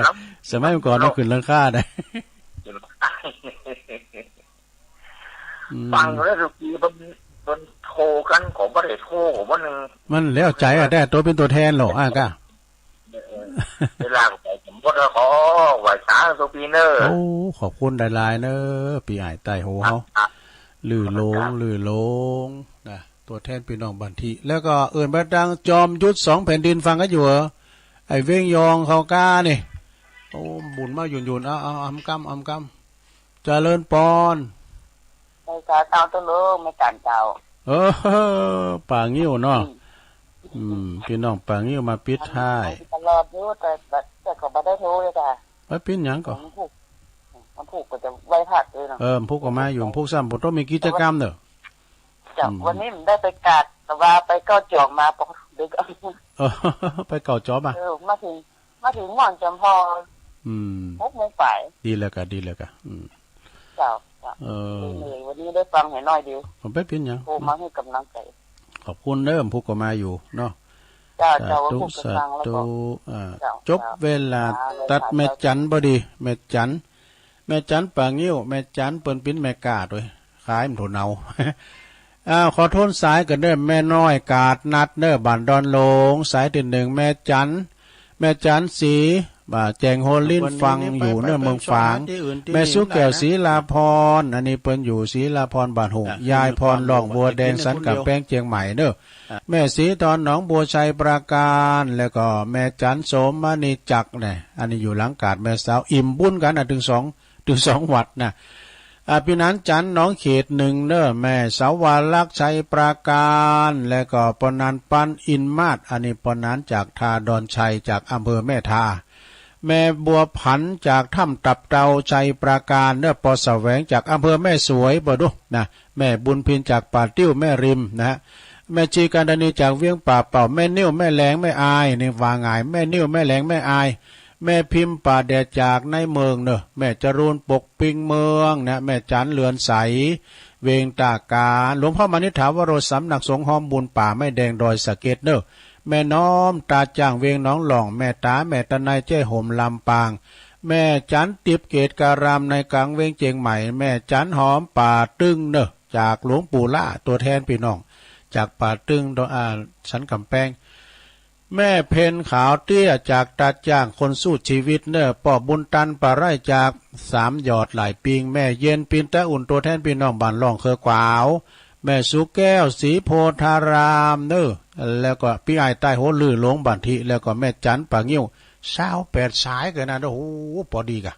สมัยก่อนเราขึ้นราคาได้ฟังแล้วทุกทีมันโทรกันของประเทศโทรของมันแล้วใจแต่ตัวเป็นตัวแทนหรอก้าเวลาผมก็ขอไหวสาโซปีเนอร์โอ้ขอบคุณหลายๆเนอะปีไอ้ไต่โหเฮาลื่อลงนะตัวแทนพี่น้องบันทีแล้วก็เอิ้นบ่ดังจอมยุทธ2แผ่นดินฟังกันอยู่เหรอไอ้เว้งยองเขาก้านี่โอ้บุญมาหยุ่นเอาอำกำเจริญปอนไม่กาเจ้าต้นไม่กันเจ้าป่างิ้วเนาะพี่น้องป่างิ้วมาปิดท้ายตลอดอยู่แต่ก็บ่ได้โทรเลยจ้ะไปปิดหยังก่อนมันผูกก็จะไว้ผักเลยเนาะผูกก็มาอยู่ผูกซ้ำบ่ต้องมีกิจกรรมเด้อจากวันนี้มันได้ไปกัดแต่ว่าไปเก้าจอกมาปกดึกไปเก้าจอกมาถึงม่อนจำพอ6 โมงป่ายดีแล้วกะเจ้าเลยวันนี้ได้ฟังให้น้อยเดียวผมไปเป็นหยังโทรมาให้กำลังใจขอบคุณเด้อผูกก็มาอยู่เนาะเจ้าผูกกำลังแล้วก็จบเวลาตัดแม่จันบ่ดีแม่จันป่างิ้วแม่จันเปิ้นปิ้นแม่กาดด้วยขายมันโถเนาขอโทษสายกันเด้อแม่น้อยกาดนัดเด้อบ้านดอนโลงสายที่1แม่จันสีแจงโฮลินฟังอยู่เนื้อเมืองฝางแม่สุแก้วศรีลาพรอันนี้เปิ้นอยู่ศรีลาพรบ้านหงยายพรหลองบัวแดงสันกับแป้งเจียงใหม่เด้อแม่ศรีตอนหนองบัวชัยปราการแล้วก็แม่จันโสมณีจักเนี่ยอันนี้อยู่หลังกาดแม่สาวอิ่มบุญกันถึง2วัดนะพี่นั้นจันน้องเขต1เด้อแม่สาวาลักษ์ชัยปราการและก็ปนันปันอินมาศอันนี้ปนันจากทาดอนชัยจากอำเภอแม่ทา แม่บัวผันจากถ้ำตับเตาใจปราการเนื้อปอแสวงจากอำเภอแม่สวยบ่ดูนะแม่บุญพินจากป่าติ้วแม่ริมนะแม่จีการดานีจากเวียงป่าเป่าแม่นิ้วแม่แหลงแม่อายนี่วางง่ายแม่นิ้วแม่แหลงแม่อายแม่พิมพ์ป่าแดดจากในเมืองเนอะแม่จรูนปกปิงเมืองนะแม่จันเลือนใสเวงตาการหลวงพ่อมานิถาวโรสำนักสงฆ์หอมบุญป่าไม่แดงดอยสะเก็ดเนอะแม่น้อมตาจ้างเวงน้องหล่องแม่ตาแม่ตะนายเจ้ห่มลำปางแม่จันติบเกตการามในกลางเวงเจียงใหม่แม่จันหอมป่าตึงเนอะจากหลวงปู่ล่าตัวแทนพี่น้องจากป่าตึงดอยสันกำแพงแม่เพนขาวเตี้ยจากตาจ้างคนสู้ชีวิตเนอะป่อบุญตันป่าไร่จากสามหยอดหลายปิงแม่เย็นปินตะอุ่นตัวแทนพี่น้องบ้านล่องเคอกวาวแม่สุแก้วสีโพธารามเนอะแล้วก็พี่ไอ้ใต้โหลือหลวงบันทิแล้วก็แม่จันป่างิ้ว28สายกันนะโอ้โหพอดีกะ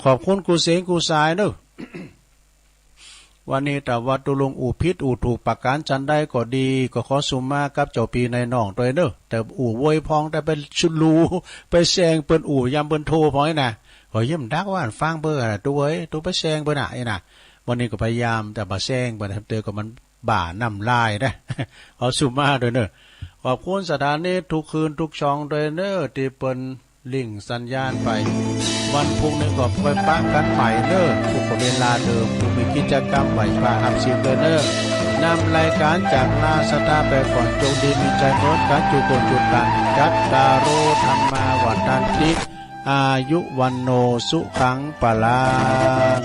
ขอบคุณกูเสงกูสายเนอะวันนี้แต่วัดตุลงอู่พิษอู่ถูกประการจันได้ก็ดีก็ขอสุมากับเจ้าปีในน้องตัวเนอะแต่อู่โวยพองแต่ไปชุดรูไปแซงเปิ้นอู่ยำเปิ้นโทพอยนะขอเยี่ยมดักว่าฟังเบอร์ตัวเอ้ยตัวไปแซงเปิ้นไหนนะวันนี้ก็พยายามแต่บ่แซงบ่ทำเตอก็มันบ่านำลายนะขอสุมาด้วยเนอะขอบคุณสถานีทุกคืนทุกช่องด้วยเนอะที่เปิ้นลิงสัญญาณไปวันพุ่งนี้ก็ไปปะกันใหม่เนอะทุกเวลาเดิมทุกมีกิจกรรมไหวพาอับซิมเนอร์นำรายการจากลาสตาไปก่อนจงดีมีใจโน้นการจุกนจุดกันจัตตาโรธรรมาวัฏันติอายุวันโนสุขังปะลัง